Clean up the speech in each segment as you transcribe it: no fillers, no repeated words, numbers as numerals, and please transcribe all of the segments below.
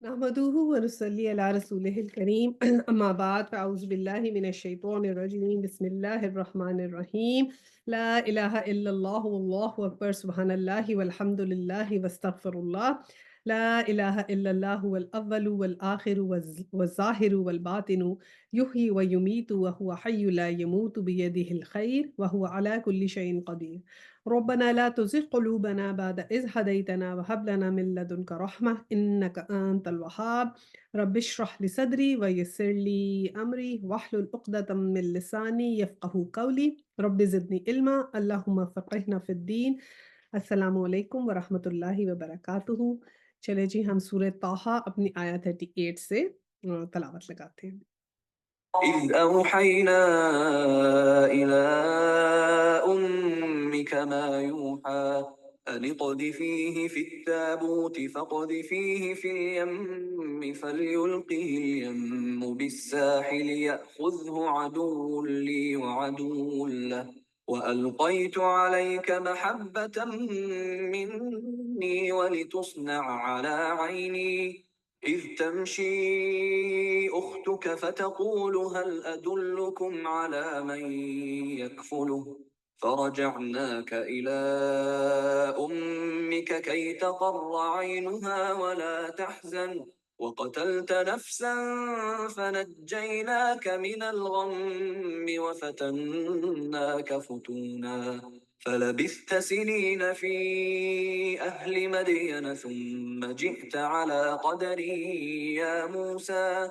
नहमदुहु व नुसल्ली अला रसूलिहिल करीम अम्मा बाद फ़अऊज़ु बिल्लाहि मिनश शैतानिर रजीम बिस्मिल्लाहिर रहमानिर रहीम ला इलाहा इल्लल्लाहु वल्लाहु अकबर सुब्हानल्लाहि वल्हम्दुलिल्लाहि वस्तगफिरुल्लाह ला इलाहा इल्लल्लाहु वल अव्वलु वल आखिरु वज़्ज़ाहिरु वल बातिनु युहयी व युमीतु व हुवा हय्युन ला यमूतु बियदिहिल खैर व हुवा अला कुल्लि शैइन क़दीर रब्बना ला तुज़िग़ क़ुलूबना बअद इज़ हदैतना व हब लना मिन लदुनका रहमह इन्नका अंतल वहाब रब्बि इश्रह लि सदरी व यस्सिर ली अमरी वहलुल उक़दतम मिन लिसानी यफ़क़हू क़ौली रब्बि ज़िदनी इल्मा अल्लाहुम्मा फ़क़िहना फ़िद्दीन। अस्सलामु अलैकुम व रहमतुल्लाहि व बरकातुहू। चले जी हम सूरह ताहा अपनी आयत 38 से तलावत लगाते हैं। إذ أوحينا إلى أمك ما يوحى أن اقذفيه في التابوت فاقذفيه في اليم فليلقه اليم بالساحل يأخذه عدو لي وعدو له وألقيت عليك محبة مني ولتصنع على عيني إذ تمشي أختك فتقول هل أدلكم على من يكفله فرجعناك إلى أمك كي تقر عينها ولا تحزن وقتلت نفسا فنجيناك من الغم وفتناك فتونا فلبثت سنين في أهل مدين ثم جئت على قدر يا موسى.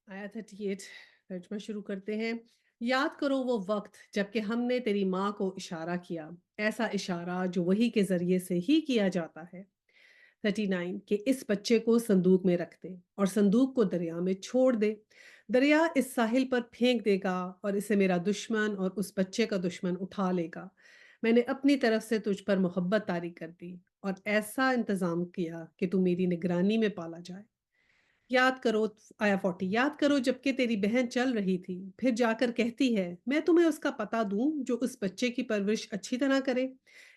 आयत 38 तर्जुमा शुरू करते हैं। याद करो वो वक्त जबकि हमने तेरी माँ को इशारा किया, ऐसा इशारा जो वही के जरिए से ही किया जाता है। 39 कि इस बच्चे को संदूक में रख दे और संदूक को दरिया में छोड़ दे। दरिया इस साहिल पर फेंक देगा और इसे मेरा दुश्मन और उस बच्चे का दुश्मन उठा लेगा। मैंने अपनी तरफ से तुझ पर मोहब्बत तारी कर दी और ऐसा इंतजाम किया कि तू मेरी निगरानी में पाला जाए। याद करो आया 40 याद करो जबकि तेरी बहन चल रही थी, फिर जाकर कहती है मैं तुम्हें उसका पता दूं जो उस बच्चे की परवरिश अच्छी तरह करे।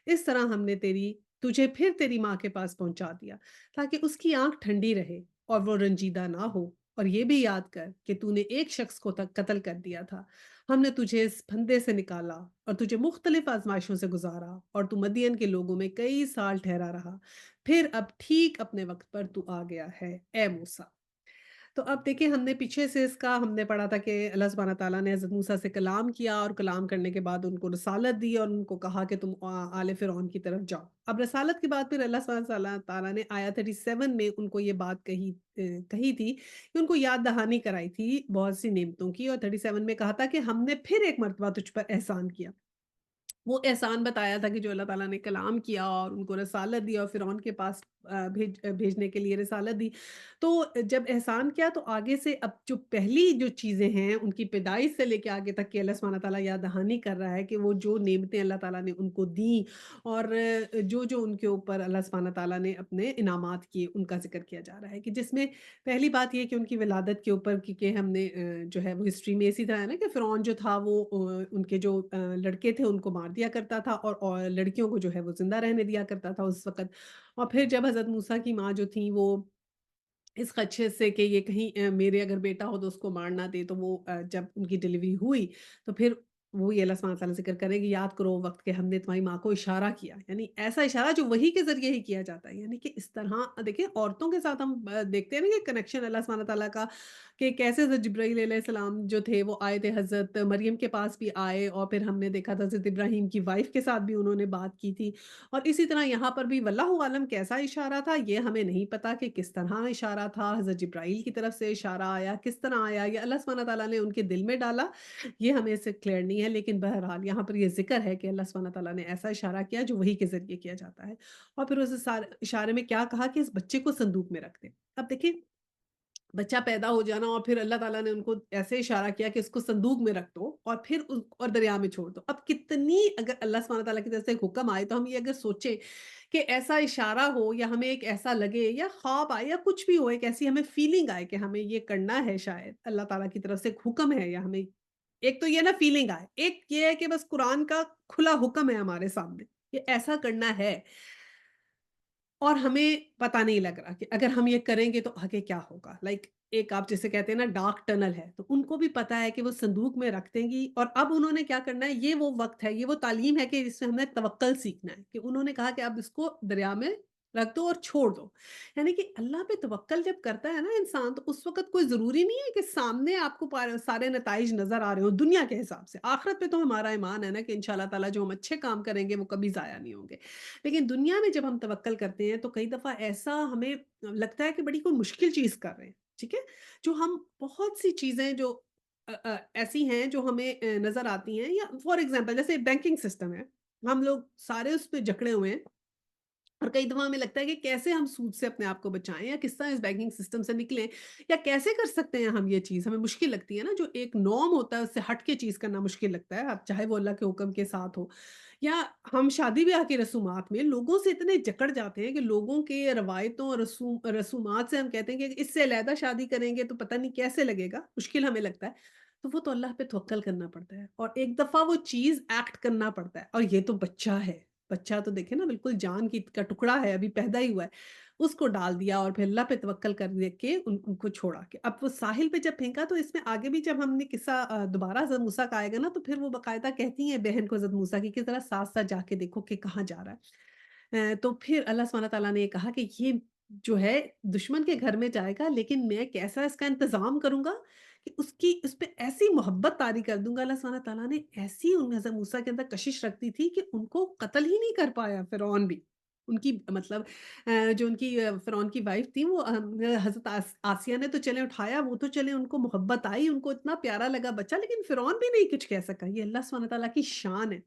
इस तरह हमने तेरी तुझे फिर तेरी माँ के पास पहुंचा दिया ताकि उसकी आंख ठंडी रहे और वो रंजीदा ना हो। और ये भी याद कर कि तूने एक शख्स को तक कत्ल कर दिया था। हमने तुझे इस फंदे से निकाला और तुझे मुख्तलिफ आजमाइशों से गुजारा और तू मदियन के लोगों में कई साल ठहरा रहा। फिर अब ठीक अपने वक्त पर तू आ गया है ए मूसा। तो अब देखिए हमने पीछे से इसका हमने पढ़ा था कि अल्लाह सुब्हाना तआला ने हज़रत मूसा से कलाम किया और कलाम करने के बाद उनको रिसालत दी और उनको कहा कि तुम आले फ़िरौन की तरफ जाओ। अब रिसालत के बाद फिर अल्लाह सुब्हाना तआला ने आया 37 में उनको ये बात कही थी कि उनको याद दहानी कराई थी बहुत सी नेमतों की और 37 में कहा था कि हमने फिर एक मर्तबा तुझ पर एहसान किया। वो एहसान बताया था कि जो अल्लाह ताला ने कलाम किया और उनको रिसालत दी और फ़िरौन के पास भेजने के लिए रिसालत दी। तो जब एहसान किया तो आगे से अब जो पहली जो चीज़ें हैं उनकी पैदाइश से लेके आगे तक की अल्लाह सुब्हाना ताला याद दहानी कर रहा है कि वो जो नेमतें अल्लाह ताला ने उनको दी और जो-जो उनके ऊपर अल्लाह सुब्हाना ताला ने अपने इनामात किए उनका ज़िक्र किया जा रहा है कि जिसमें पहली बात ये कि उनकी विलादत के ऊपर क्योंकि हमने जो है वो हिस्ट्री में इसी तरह है ना कि फ़िरौन जो था वो उनके जो लड़के थे उनको मार दिया करता था और लड़कियों को जो है वो ज़िंदा रहने दिया करता था उस वक़्त। और फिर जब हज़रत मूसा की माँ जो थी वो इस ख़दशे से कि ये कहीं मेरे अगर बेटा हो तो उसको मार ना दे, तो वो जब उनकी डिलीवरी हुई, तो फिर वही अल्लाह सुब्हानहू तआला ज़िक्र करें कि याद करो वक़्त के हमने तुम्हारी माँ को इशारा किया, यानी ऐसा इशारा जो वही के ज़रिए ही किया जाता है। यानी कि इस तरह देखिए औरतों के साथ हम देखते हैं ना कि कनेक्शन अल्लाह सुब्हानहू तआला का कि कैसे हज़रत जिब्राईल अलैहिस्सलाम जो थे वो आए थे हज़रत मरियम के पास भी आए और फिर हमने देखा था हज़रत इब्राहीम की वाइफ़ के साथ भी उन्होंने बात की थी। और इसी तरह यहाँ पर भी वल्लाहु आलम कैसा इशारा था ये हमें नहीं पता कि किस तरह इशारा था, हज़रत जिब्राईल की तरफ से इशारा आया, किस तरह आया या अल्लाह सुब्हानहू तआला ने उनके दिल में डाला, ये हमें इससे क्लियर नहीं है। लेकिन बहरहाल यहाँ पर ये ज़िक्र है कि अल्लाह सुब्हानहू तआला ने ऐसा इशारा किया जो वही के ज़रिए किया जाता है। और फिर उस इशारे में क्या कहा कि इस बच्चे को संदूक में रख दे। अब देखिए बच्चा पैदा हो जाना और फिर अल्लाह ताला ने उनको ऐसे इशारा किया कि इसको संदूक में रख दो और फिर और दरिया में छोड़ दो। अब कितनी अगर अल्लाह सुब्हानहू तआला की तरफ से एक हुक्म आए तो हम ये अगर सोचें कि ऐसा इशारा हो या हमें एक ऐसा लगे या ख्वाब आए या कुछ भी हो, एक ऐसी हमें फीलिंग आए कि हमें ये करना है शायद अल्लाह ताला की तरफ से एक हुक्म है या हमें एक तो ये ना फीलिंग आए, एक ये है कि बस कुरान का खुला हुक्म है हमारे सामने, ये ऐसा करना है। اور ہمیں پتا نہیں لگ رہا کہ اگر ہم یہ کریں گے تو آگے کیا ہوگا؟ لائک ایک آپ جیسے کہتے ہیں نا ڈارک ٹنل ہے، تو ان کو بھی پتا ہے کہ وہ صندوق میں رکھ دیں گی اور اب انہوں نے کیا کرنا ہے، یہ وہ وقت ہے، یہ وہ تعلیم ہے کہ جس میں ہم نے توکل سیکھنا ہے، کہ انہوں نے کہا کہ اب اس کو دریا میں رکھ دو اور چھوڑ دو۔ یعنی کہ اللہ پہ توکل جب کرتا ہے نا انسان تو اس وقت کوئی ضروری نہیں ہے کہ سامنے آپ کو سارے نتائج نظر آ رہے ہوں دنیا کے حساب سے۔ آخرت پہ تو ہمارا ایمان ہے نا کہ انشاءاللہ تعالیٰ جو ہم اچھے کام کریں گے وہ کبھی ضائع نہیں ہوں گے۔ لیکن دنیا میں جب ہم توکل کرتے ہیں تو کئی دفعہ ایسا ہمیں لگتا ہے کہ بڑی کوئی مشکل چیز کر رہے ہیں، ٹھیک ہے؟ جو ہم بہت سی چیزیں جو ایسی ہیں جو ہمیں نظر آتی ہیں یا فار ایگزامپل جیسے بینکنگ سسٹم ہے، ہم لوگ سارے اس پہ جکڑے ہوئے ہیں اور کئی دفعہ ہمیں لگتا ہے کہ کیسے ہم سود سے اپنے آپ کو بچائیں یا کس طرح اس بینکنگ سسٹم سے نکلیں یا کیسے کر سکتے ہیں ہم یہ چیز ہمیں مشکل لگتی ہے نا جو ایک نارم ہوتا ہے اس سے ہٹ کے چیز کرنا مشکل لگتا ہے اب چاہے وہ اللہ کے حکم کے ساتھ ہو یا ہم شادی بیاہ کی رسومات میں لوگوں سے اتنے جکڑ جاتے ہیں کہ لوگوں کے روایتوں اور رسومات سے ہم کہتے ہیں کہ اس سے علیحدہ شادی کریں گے تو پتہ نہیں کیسے لگے گا مشکل ہمیں لگتا ہے تو وہ تو اللہ پہ توکل کرنا پڑتا ہے اور ایک دفعہ وہ چیز ایکٹ کرنا پڑتا ہے اور یہ تو بچہ ہے بچہ تو دیکھیں نا بالکل جان کی کا ٹکڑا ہے ابھی پیدا ہی ہوا ہے اس کو ڈال دیا اور پھر اللہ پہ توکل کر دے کے ان کو چھوڑا کہ اب وہ ساحل پہ جب پھینکا تو اس میں آگے بھی جب ہم نے قصہ دوبارہ حضرت موسیٰ کا آئے گا نا تو پھر وہ باقاعدہ کہتی ہیں بہن کو حضرت موسیٰ کی ذرا ساتھ ساتھ جا کے دیکھو کہ کہاں جا رہا ہے تو پھر اللہ سبحانہ تعالیٰ نے یہ کہا کہ یہ جو ہے دشمن کے گھر میں جائے گا لیکن میں کیسا اس کا انتظام کروں گا کہ اس پہ ایسی محبت طاری کر دوں گا اللہ سبحانہ تعالیٰ نے ایسی ان حضرت موسیٰ کے اندر کشش رکھتی تھی کہ ان کو قتل ہی نہیں کر پایا فرعون بھی ان کی مطلب جو ان کی فرعون کی وائف تھی وہ حضرت آسیہ نے تو چلے اٹھایا وہ تو چلے ان کو محبت آئی ان کو اتنا پیارا لگا بچہ لیکن فرعون بھی نہیں کچھ کہہ سکا یہ اللہ سبحانہ تعالیٰ کی شان ہے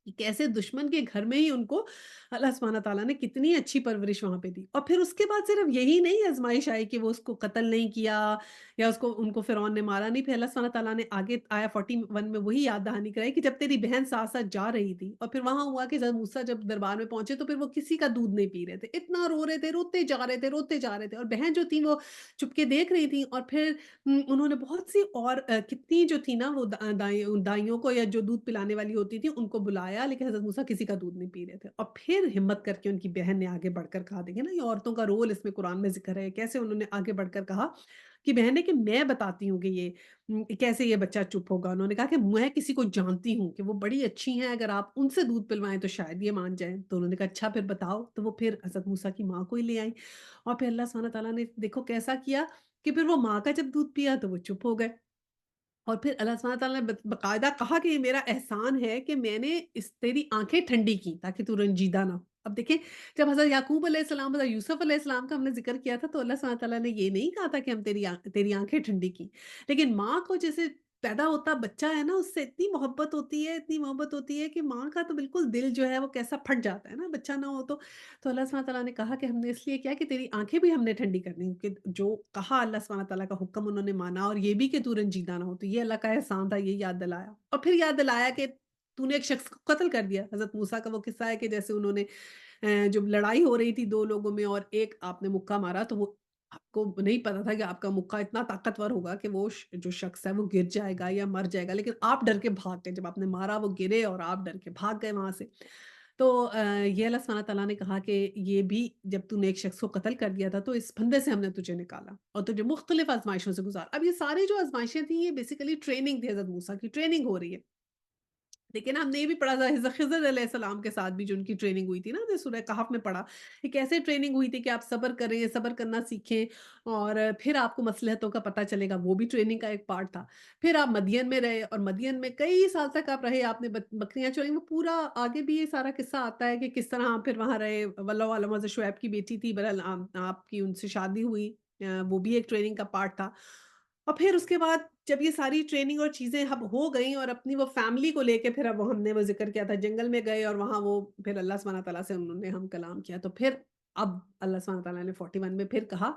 کہ کیسے دشمن کے گھر میں ہی ان کو اللہ سبحانہ تعالیٰ نے کتنی اچھی پرورش وہاں پہ دی اور پھر اس کے بعد صرف یہی نہیں آزمائش آئی کہ وہ اس کو قتل نہیں کیا یا اس کو ان کو فرعون نے مارا نہیں پھر اللہ سبحانہ تعالیٰ نے آگے آیا 41 میں وہی یاد دہانی کرائی کہ جب تیری بہن ساتھ ساتھ جا رہی تھی اور پھر وہاں ہوا کہ جب موسیٰ جب دربار میں پہنچے تو پھر وہ کسی کا دودھ نہیں پی رہے تھے اتنا رو رہے تھے روتے جا رہے تھے روتے جا رہے تھے اور بہن جو تھی وہ چپ کے دیکھ رہی تھی اور پھر انہوں نے بہت سی اور کتنی جو تھی نا وہ دائیوں کو یا جو دودھ پلانے والی ہوتی تھی ان کو بلایا لیکن حضرت موسیٰ کسی کا دودھ نہیں پی رہے تھے اور پھر ہمت کر کے ان کی بہن نے آگے بڑھ کر کہا دیکھیں نا یہ عورتوں کا رول اس میں قرآن میں ذکر ہے کیسے انہوں نے آگے بڑھ کر کہا کہ بہن نے کہ میں بتاتی ہوں کہ یہ کیسے یہ بچہ چپ ہوگا انہوں نے کہا کہ میں کسی کو جانتی ہوں کہ وہ بڑی اچھی ہیں اگر آپ ان سے دودھ پلوائیں تو شاید یہ مان جائیں تو انہوں نے کہا اچھا پھر بتاؤ تو وہ پھر حضرت موسیٰ کی ماں کو ہی لے آئی اور پھر اللہ سبحانہ تعالیٰ نے دیکھو کیسا کیا کہ پھر وہ ماں کا جب دودھ پیا تو وہ چپ ہو گئے اور پھر اللہ سبحانہ تعالیٰ نے باقاعدہ کہا کہ یہ میرا احسان ہے کہ میں نے اس تیری آنکھیں ٹھنڈی کی تاکہ تو رنجیدہ نہ ہو اب دیکھیں جب حضرت یعقوب علیہ السلام حضرت یوسف علیہ السلام کا ہم نے ذکر کیا تھا تو اللہ سبحانہ تعالیٰ نے یہ نہیں کہا تھا کہ ہم تیری آنکھیں ٹھنڈی کی لیکن ماں کو جیسے پیدا ہوتا بچہ ہے نا اس سے اتنی محبت ہوتی ہے کہ ماں کا تو بالکل دل جو ہے وہ کیسا پھٹ جاتا ہے نا بچہ نہ ہو تو اللہ سبحانہ تعالیٰ نے کہا کہ ہم نے اس لیے کیا کہ تیری آنکھیں بھی ہم نے ٹھنڈی کرنی کہ جو کہا اللہ سبحانہ تعالیٰ کا حکم انہوں نے مانا اور یہ بھی کہ تو رنجیدہ نہ ہو تو یہ اللہ کا احسان تھا یہ یاد دلایا اور پھر یاد دلایا کہ تو نے ایک شخص کو قتل کر دیا حضرت موسیٰ کا وہ قصہ ہے کہ جیسے انہوں نے جب لڑائی ہو رہی تھی دو لوگوں میں اور ایک آپ نے مکہ مارا تو وہ آپ کو نہیں پتا تھا کہ آپ کا مکہ اتنا طاقتور ہوگا کہ وہ جو شخص ہے وہ گر جائے گا یا مر جائے گا لیکن آپ ڈر کے بھاگ گئے جب آپ نے مارا وہ گرے اور آپ ڈر کے بھاگ گئے وہاں سے تو یہ اللہ سبحانہ تعالیٰ نے کہا کہ یہ بھی جب تو نے ایک شخص کو قتل کر دیا تھا تو اس پھندے سے ہم نے تجھے نکالا اور تجھے مختلف آزمائشوں سے گزارا اب یہ ساری جو آزمائشیں تھیں یہ بیسیکلی ٹریننگ تھی حضرت موسیٰ کی ٹریننگ ہو رہی ہے لیکن ہم نے یہ بھی پڑھا تھا خضر علیہ السلام کے ساتھ بھی جو ان کی ٹریننگ ہوئی تھی نا ہم نے سورہ کہف میں پڑھا کہ کیسے ٹریننگ ہوئی تھی کہ آپ صبر کریں صبر کرنا سیکھیں اور پھر آپ کو مصلحتوں کا پتہ چلے گا وہ بھی ٹریننگ کا ایک پارٹ تھا پھر آپ مدین میں رہے اور مدین میں کئی سال تک آپ رہے آپ نے بکریاں چرائیں وہ پورا آگے بھی یہ سارا قصہ آتا ہے کہ کس طرح آپ پھر وہاں رہے واللہ عالم حضرت شعیب کی بیٹی تھی بہرحال آپ کی ان سے شادی ہوئی وہ بھی ایک ٹریننگ کا پارٹ تھا اور پھر اس کے بعد جب یہ ساری ٹریننگ اور چیزیں اب ہو گئیں اور اپنی وہ فیملی کو لے کے پھر اب وہ ہم نے وہ ذکر کیا تھا جنگل میں گئے اور وہاں وہ پھر اللہ سبحانہ تعالیٰ سے انہوں نے ہم کلام کیا تو پھر اب اللہ سبحانہ تعالیٰ نے 41 میں پھر کہا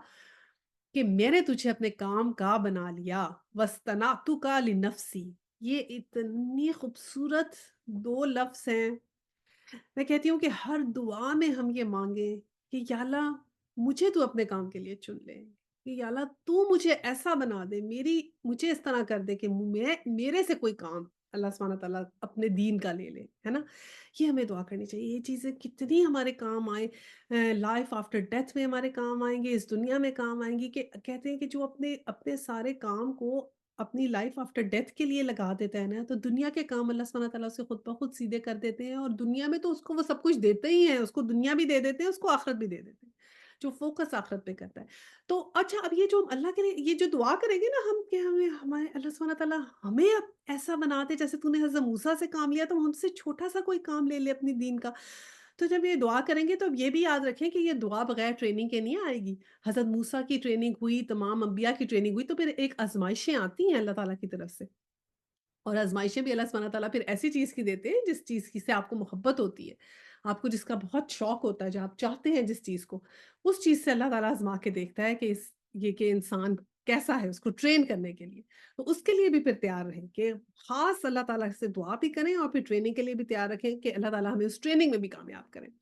کہ میں نے تجھے اپنے کام کا بنا لیا وَاسْتَنَعْتُكَ لِنَفْسِي یہ اتنی خوبصورت دو لفظ ہیں میں کہتی ہوں کہ ہر دعا میں ہم یہ مانگیں کہ یا اللہ مجھے تو اپنے کام کے لیے چن لے کہ یا اللہ تو مجھے ایسا بنا دے مجھے اس طرح کر دے کہ میرے سے کوئی کام اللہ सुब्हाना तआला अपने दीन का ले ले, है ना? ये हमें दुआ करनी चाहिए। ये चीज़ें कितनी हमारे काम आए, लाइफ़ आफ्टर डेथ में हमारे काम आएँगे, इस दुनिया में काम आएँगी, कि कहते हैं कि जो अपने अपने सारे काम को अपनी लाइफ़ आफ्टर डेथ के लिए लगा देता है ना, तो दुनिया के काम अल्लाह सुब्हाना तआला उसे खुद ब खुद सीधे कर देते हैं, और दुनिया में तो उसको वो सब कुछ देते ही हैं, उसको दुनिया भी दे देते हैं, उसको आखिरत भी दे देते हैं, जो फ़ोकस आखिरत पे करता है। तो अच्छा, अब ये जो हम अल्लाह के लिए ये जो दुआ करेंगे ना हम, कि हमें हमारे अल्लाह सुब्हाना तआला हमें अब ऐसा बना दे, जैसे तूने हज़रत मूसा से काम लिया, तो हमसे छोटा-सा कोई काम ले ले अपनी दीन का। तो जब ये दुआ करेंगे तो अब ये भी याद रखें कि ये दुआ बगैर ट्रेनिंग के नहीं आएगी। हज़रत मूसा की ट्रेनिंग हुई, तमाम अंबिया की ट्रेनिंग हुई, तो फिर एक आज़माइशें आती हैं अल्लाह ताला की तरफ से। और आज़माइशें भी अल्लाह सुब्हाना तआला फिर ऐसी चीज़ की देते हैं जिस चीज़ की से आपको मोहब्बत होती है। आपको जिसका बहुत शौक होता है, जो आप चाहते हैं जिस चीज़ को, उस चीज़ से अल्लाह ताला आज़मा के देखता है कि इस ये कि इंसान कैसा है, उसको ट्रेन करने के लिए। तो उसके लिए भी फिर तैयार रहें कि ख़ास अल्लाह ताला से दुआ भी करें, और फिर ट्रेनिंग के लिए भी तैयार रखें कि अल्लाह ताला हमें उस ट्रेनिंग में भी कामयाब करें।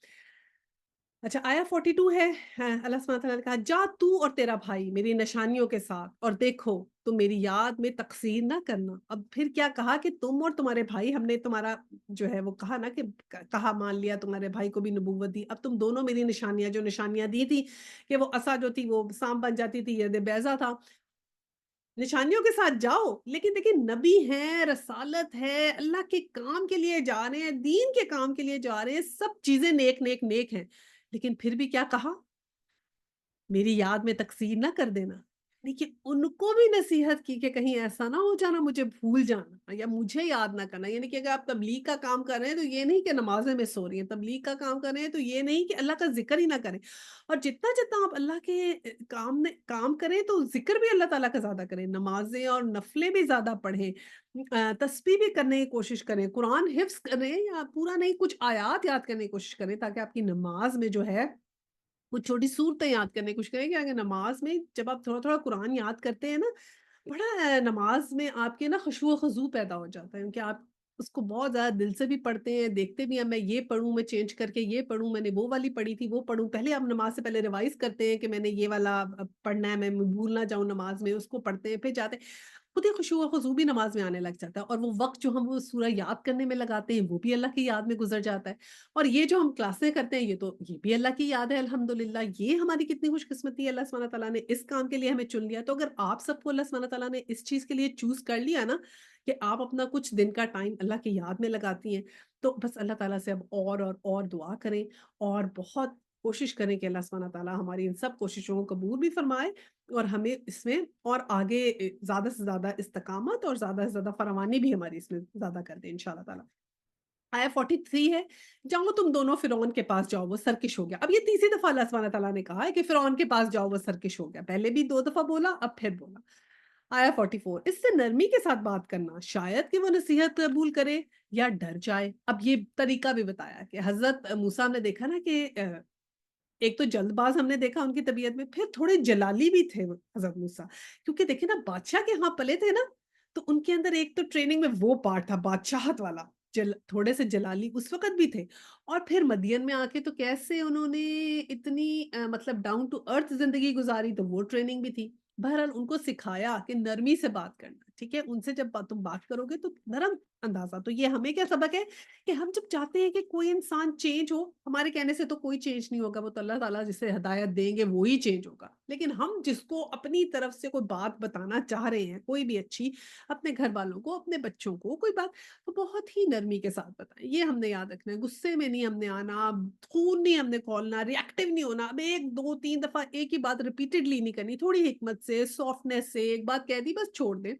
अच्छा, आया 42 है, अल्लाह सुब्हानहू तआला ने कहा, जा तू और तेरा भाई मेरी निशानियों के साथ, और देखो तुम मेरी याद में तक़सीर ना करना। अब फिर क्या कहा कि तुम और तुम्हारे भाई, हमने तुम्हारा जो है वो कहा ना कि कहा मान लिया, तुम्हारे भाई को भी नबूवत दी, अब तुम दोनों मेरी निशानियां, जो निशानियां दी थी कि वो असा जो थी वो सांप बन जाती थी, ये बैजा था, निशानियों के साथ जाओ, लेकिन देखिए नबी हैं, रसालत है, अल्लाह के काम के लिए जा रहे हैं, दीन के काम के लिए जा रहे हैं, सब चीज़ें नेक, नेक, नेक हैं। लेकिन फिर भी क्या कहा? मेरी याद में तक़सीर ना कर देना। देखिए, उनको भी नसीहत की कि कहीं ऐसा ना हो जाना मुझे भूल जाना या मुझे याद ना करना। यानी कि अगर आप तबलीग का काम कर रहे हैं तो ये नहीं कि नमाज़ें मिस हो रही हैं, तबलीग का काम कर रहे हैं तो ये नहीं कि अल्लाह का ज़िक्र ही ना करें। और जितना-जितना आप अल्लाह के काम करें तो ज़िक्र भी अल्लाह ताला का ज़्यादा करें, नमाज़ें और नफ़लें भी ज़्यादा पढ़ें, तस्बीह भी करने की कोशिश करें, कुरान हिफ़्ज़ करें या पूरा नहीं, कुछ आयात याद करने की कोशिश करें, ताकि आपकी नमाज़ में जो है कुछ छोटी सूरतें याद करने की कोशिश करें, कि अगर नमाज़ में जब आप थोड़ा-थोड़ा कुरान याद करते हैं ना, बड़ा नमाज़ में आपके ना खुशू व ख़ुज़ू पैदा हो जाता है, क्योंकि आप उसको बहुत ज़्यादा दिल से भी पढ़ते हैं, देखते भी हैं, मैं ये पढ़ूँ, मैं चेंज करके ये पढ़ूँ, मैंने वो वाली पढ़ी थी, वो पढ़ूँ। पहले आप नमाज़ से पहले रिवाइज़ करते हैं कि मैंने ये वाला पढ़ना है, मैं भूल ना जाऊँ नमाज़ में, उसको पढ़ते हैं, फिर जाते हैं। खुद ही खुशू व ख़ुज़ू भी नमाज़ में आने लग जाता है, और वो वक़्त जो हम वो सूरह याद करने में लगाते हैं, वो भी अल्लाह की याद में गुज़र जाता है। और ये जो हम क्लासें करते हैं, ये भी अल्लाह की याद है, अल्हम्दुलिल्लाह। ये हमारी कितनी खुशकिस्मती है, अल्लाह सुब्हाना तआला ने इस काम के लिए हमें चुन लिया। तो अगर आप सबको अल्लाह सुब्हाना तआला ने इस चीज़ के लिए चूज़ कर लिया ना, कि आप अपना कुछ दिन का टाइम अल्लाह की याद में लगाती हैं, तो बस अल्लाह ताला से अब और दुआ करें, और बहुत कोशिश करें कि अल्लाह सुब्हाना तआला हमारी इन सब कोशिशों को कबूल भी फरमाए, और हमें इसमें और आगे ज़्यादा से ज़्यादा इस्तिकामत और ज़्यादा से ज़्यादा फरमानी भी हमारी इसमें ज़्यादा कर दें इंशाअल्लाह ताला। आया 43 है, जाओ तुम दोनों फ़िरौन के पास जाओ, वो सरकश हो गया। अब ये तीसरी दफ़ा अल्लाह सुब्हाना तआला ने कहा है कि फ़िरौन के पास जाओ, वो सरकश हो गया। पहले भी 2 दफ़ा बोला, अब फिर बोला। आया 44, इससे नरमी के साथ बात करना, शायद कि वो नसीहत कबूल करे या डर जाए। अब ये तरीका भी बताया कि हज़रत मूसा ने देखा ना कि एक तो जल्दबाज़ हमने देखा उनकी तबीयत में, फिर थोड़े जलाली भी थे वो हज़रत मूसा। क्योंकि देखिए ना, बादशाह के यहाँ पले थे ना, तो उनके अंदर एक तो ट्रेनिंग में वो पार्ट था बादशाहत वाला, थोड़े से जलाली उस वक़्त भी थे। और फिर मदियन में आके तो कैसे उन्होंने इतनी मतलब डाउन टू अर्थ ज़िंदगी गुज़ारी, तो वो ट्रेनिंग भी थी। बहरहाल उनको सिखाया कि नरमी से बात करना, ठीक है? उनसे जब तुम बात करोगे तो नरम अंदाज़ा। तो ये हमें क्या सबक है कि हम जब चाहते हैं कि कोई इंसान चेंज हो, हमारे कहने से तो कोई चेंज नहीं होगा, वो तो अल्लाह ताला जिसे हिदायत देंगे वो ही चेंज होगा। लेकिन हम जिसको अपनी तरफ से कोई बात बताना चाह रहे हैं, कोई भी अच्छी, अपने घर वालों को, अपने बच्चों को कोई बात, तो बहुत ही नरमी के साथ बताएँ। ये हमने याद रखना है, गुस्से में नहीं हमने आना, खून नहीं हमने खौलना, रिएक्टिव नहीं होना। अब 1, 2, 3 दफ़ा एक ही बात रिपीटेडली नहीं करनी, थोड़ी हिकमत से, सॉफ्टनेस से एक बात कह दी, बस छोड़ दें।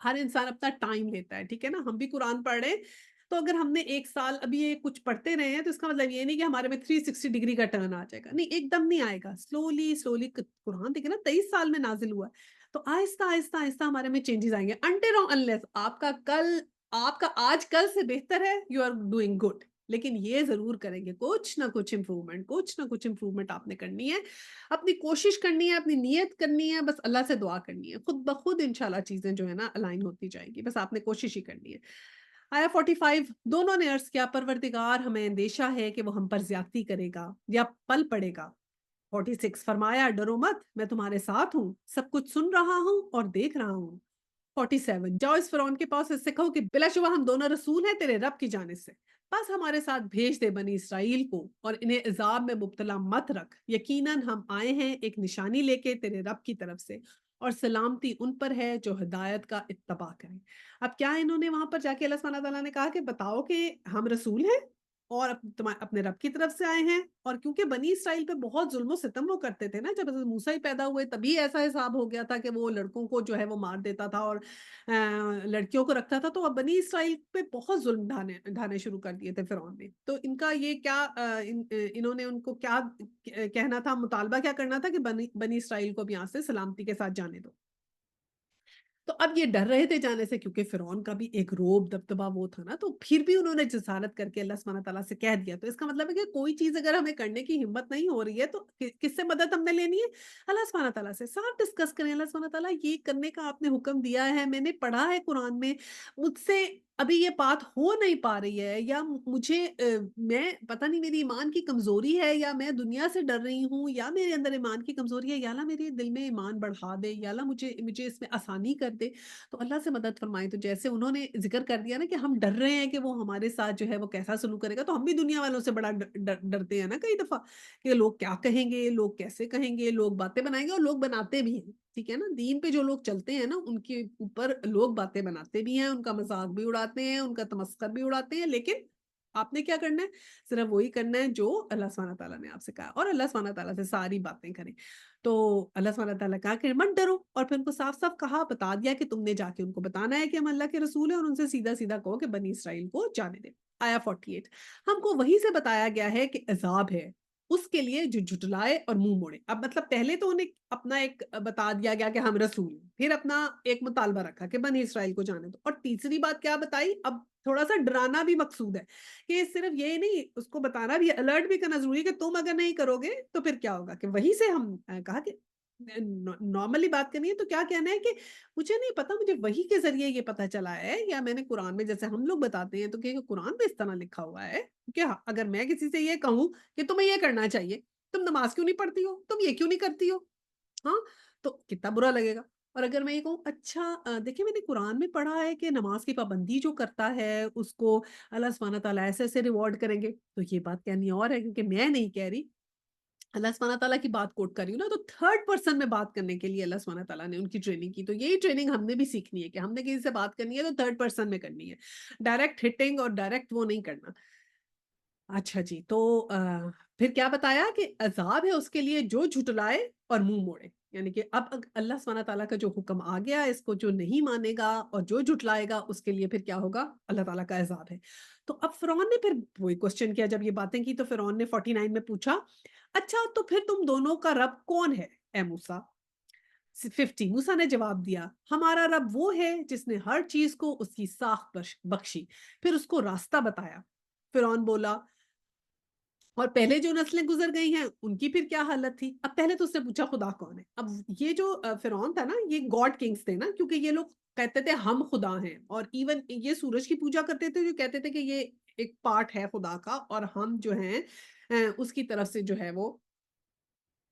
हर इंसान अपना टाइम लेता है, ठीक है ना? हम भी कुरान पढ़ रहे हैं, तो अगर हमने 1 साल अभी ये कुछ पढ़ते रहे हैं, तो इसका मतलब ये नहीं कि हमारे में 360 डिग्री का टर्न आ जाएगा। नहीं, एकदम नहीं आएगा। स्लोली, स्लोली कुरान देखिए ना 23 साल में नाज़िल हुआ है। तो आहिस्ता, आहिस्ता, आहिस्ता हमारे में चेंजेज़ आएँगे। अनटिल और अनलेस आपका आज कल से बेहतर है, यू आर डूइंग गुड। लेकिन ये ज़रूर करेंगे कुछ ना कुछ इम्प्रूवमेंट आपने करनी है। अपनी कोशिश करनी है, अपनी नियत करनी है, बस अल्लाह से दुआ करनी है। खुद ब खुद इंशाल्लाह चीज़ें जो है ना अलाइन होती जाएँगी, बस आपने कोशिश ही करनी है। आया 45, दोनों ने अर्ज़ किया, परवरदिगार हमें अंदेशा है कि वो हम पर ज़्यादती करेगा या पल पड़ेगा। 46, फरमाया डरो मत, मैं तुम्हारे साथ हूँ, सब कुछ सुन रहा हूँ और देख रहा हूँ। 47 जाओ इस फ़िरौन के पास, इससे कहो कि बिलाशुबा हम दोनों रसूल हैं तेरे रब की जानिब से। बस हमारे साथ भेज दे बनी इसराइल को और इन्हें अज़ाब में मुब्तला मत रख। यकीनन हम आए हैं एक निशानी लेके तेरे रब की तरफ से और सलामती उन पर है जो हिदायत का इत्तबा करें। अब क्या इन्होंने वहाँ पर जाके अल्लाह सुब्हानहू व तआला ने कहा कि बताओ कि हम रसूल हैं और अपने रब की तरफ से आए हैं। और क्योंकि बनी इसराइल पे बहुत ज़ुल्म सितम वो करते थे ना, जब हज़रत मूसा ही पैदा हुए तभी ऐसा हिसाब हो गया था कि वो लड़कों को जो है वो मार देता था और लड़कियों को रखता था। तो अब बनी इसराइल पे बहुत ज़ुल्म ढाने ढाने शुरू कर दिए थे फ़िरौन ने। तो इनका ये क्या इन्होंने उनको क्या कहना था, मुतालबा क्या करना था कि बनी बनी इसराइल को अब यहाँ से सलामती के साथ जाने दो। तो अब ये डर रहे थे जाने से क्योंकि फ़िरौन का भी एक रोब दबदबा वो था ना, तो फिर भी उन्होंने जसारत करके अल्लाह सुब्हानहू व तआला से कह दिया। तो इसका मतलब है कि कोई चीज़ अगर हमें करने की हिम्मत नहीं हो रही है तो किससे मदद हमने लेनी है? अल्लाह सुब्हानहू व तआला से। साफ डिस्कस करें, अल्लाह सुब्हानहू व तआला ये करने का आपने हुक्म दिया है, मैंने पढ़ा है कुरान में, मुझसे अभी ये बात हो नहीं पा रही है या मुझे मैं पता नहीं मेरी ईमान की कमज़ोरी है या मैं दुनिया से डर रही हूँ या मेरे अंदर ईमान की कमज़ोरी है, या अल्लाह मेरे दिल में ईमान बढ़ा दे, या अल्लाह मुझे मुझे इसमें आसानी कर दे। तो अल्लाह से मदद फरमाएँ। तो जैसे उन्होंने ज़िक्र कर दिया ना कि हम डर रहे हैं कि वो हमारे साथ जो है वो कैसा सलूक करेगा, तो हम भी दुनिया वालों से बड़ा डरते हैं ना कई दफ़ा कि लोग क्या कहेंगे, लोग कैसे कहेंगे, लोग बातें बनाएँगे और लोग बनाते भी हैं। ठीक है ना? दीन पे जो लोग चलते हैं ना, उनके ऊपर लोग बातें बनाते भी हैं, उनका मज़ाक भी उड़ाते हैं, उनका तमस्खुर भी उड़ाते हैं, लेकिन आपने क्या करना है? सिर्फ़ वही करना है जो अल्लाह सुब्हानहू व तआला ने आपसे कहा और अल्लाह सुब्हानहू व तआला से सारी बातें करें। तो अल्लाह सुब्हानहू व तआला कहा कि मत डरो और फिर उनको साफ-साफ कहा, बता दिया कि तुमने जाके उनको बताना है कि हम अल्लाह के रसूल हैं और उनसे सीधा-सीधा कहो कि बनी इसराइल को जाने दें। आया 48 हमको वहीं से बताया गया है कि अज़ाब है, उसके लिए जो झुठलाए और मुँह मोड़े। अब मतलब पहले तो उन्हें अपना एक बता दिया गया कि हम रसूल हैं, फिर अपना एक मुतालबा रखा कि बनी इसराइल को जाने दो और तीसरी बात क्या बताई, अब थोड़ा-सा डराना भी मकसूद है कि सिर्फ़ ये नहीं, उसको बताना भी, अलर्ट भी करना ज़रूरी है कि तुम अगर नहीं करोगे तो फिर क्या होगा? कि वहीं से हम कहा कि नॉर्मली बात करनी है तो क्या कहना है कि मुझे नहीं पता, मुझे वही के ज़रिए ये पता चला है या मैंने कुरान में जैसे हम लोग बताते हैं तो क्या कुरान में इस तरह लिखा हुआ है कि हाँ, अगर मैं किसी से ये कहूँ कि तुम्हें ये करना चाहिए, तुम नमाज़ क्यों नहीं पढ़ती हो? तुम ये क्यों नहीं करती हो? हाँ, तो कितना बुरा लगेगा। और अगर मैं ये कहूँ अच्छा देखिए मैंने कुरान में पढ़ा है कि नमाज़ की पाबंदी जो करता है उसको अल्लाह सुब्हानहू व तआला ऐसे-ऐसे रिवॉर्ड करेंगे, तो ये बात कहनी और है क्योंकि मैं नहीं कह रही, अल्लाह सुब्हानहू व तआला की बात कोट कर रही हूँ ना, तो थर्ड पर्सन में बात करने के लिए अल्लाह सुब्हानहू व तआला ने उनकी ट्रेनिंग की। तो यही ट्रेनिंग हमने भी सीखनी है कि हमने किसी से बात करनी है तो थर्ड पर्सन में करनी है। डायरेक्ट हिटिंग और डायरेक्ट वो नहीं करना। अच्छा जी, तो फिर क्या बताया कि अज़ाब है उसके लिए जो झुठलाए और मुँह मोड़े। यानी कि अब अल्लाह सुब्हानहू व तआला का जो हुक्म आ गया, इसको जो नहीं मानेगा और जो झुठलाएगा उसके लिए फिर क्या होगा? अल्लाह तआला का अज़ाब है। तो अब फ़िरौन ने फिर वही क्वेश्चन किया, जब ये बातें की तो फ़िरौन ने 49 में पूछा, अच्छा तो फिर तुम दोनों का रब कौन है, ए मूसा? 50 मूसा ने जवाब दिया, हमारा रब वो है जिसने हर चीज़ को उसकी साख बख्शी, फिर उसको रास्ता बताया। फ़िरौन बोला, और पहले जो नस्लें गुज़र गई हैं, उनकी फिर क्या हालत थी? अब पहले तो उसने पूछा खुदा कौन है? अब ये जो फ़िरौन था ना, ये गॉड किंग्स थे ना, क्योंकि ये लोग कहते थे हम खुदा हैं और इवन ये सूरज की पूजा करते थे, जो कहते थे कि ये एक पार्ट है खुदा का और हम जो हैं उसकी तरफ से जो है वो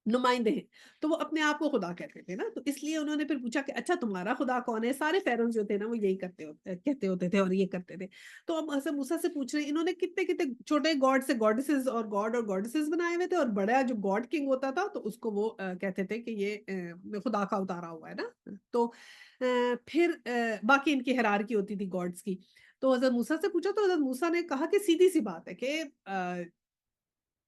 नुमाइंदे हैं। तो वो अपने आप को खुदा कहते थे ना, तो इसलिए उन्होंने फिर पूछा कि अच्छा तुम्हारा खुदा कौन है? सारे फ़ाराओज़ जो थे ना वो यही कहते होते थे और ये करते थे। तो अब हज़रत मूसा से पूछ रहे हैं, इन्होंने कितने-कितने छोटे गॉड से गॉडेसेस और गॉड और गॉडेसेस बनाए हुए थे और बड़ा जो गॉड किंग होता था तो उसको वो कहते थे कि ये खुदा का उतारा हुआ है ना। तो फिर बाकी इनकी हायरार्की होती थी गॉड्स की। तो हज़रत मूसा से पूछा तो हज़रत मूसा ने कहा कि सीधी-सी बात है कि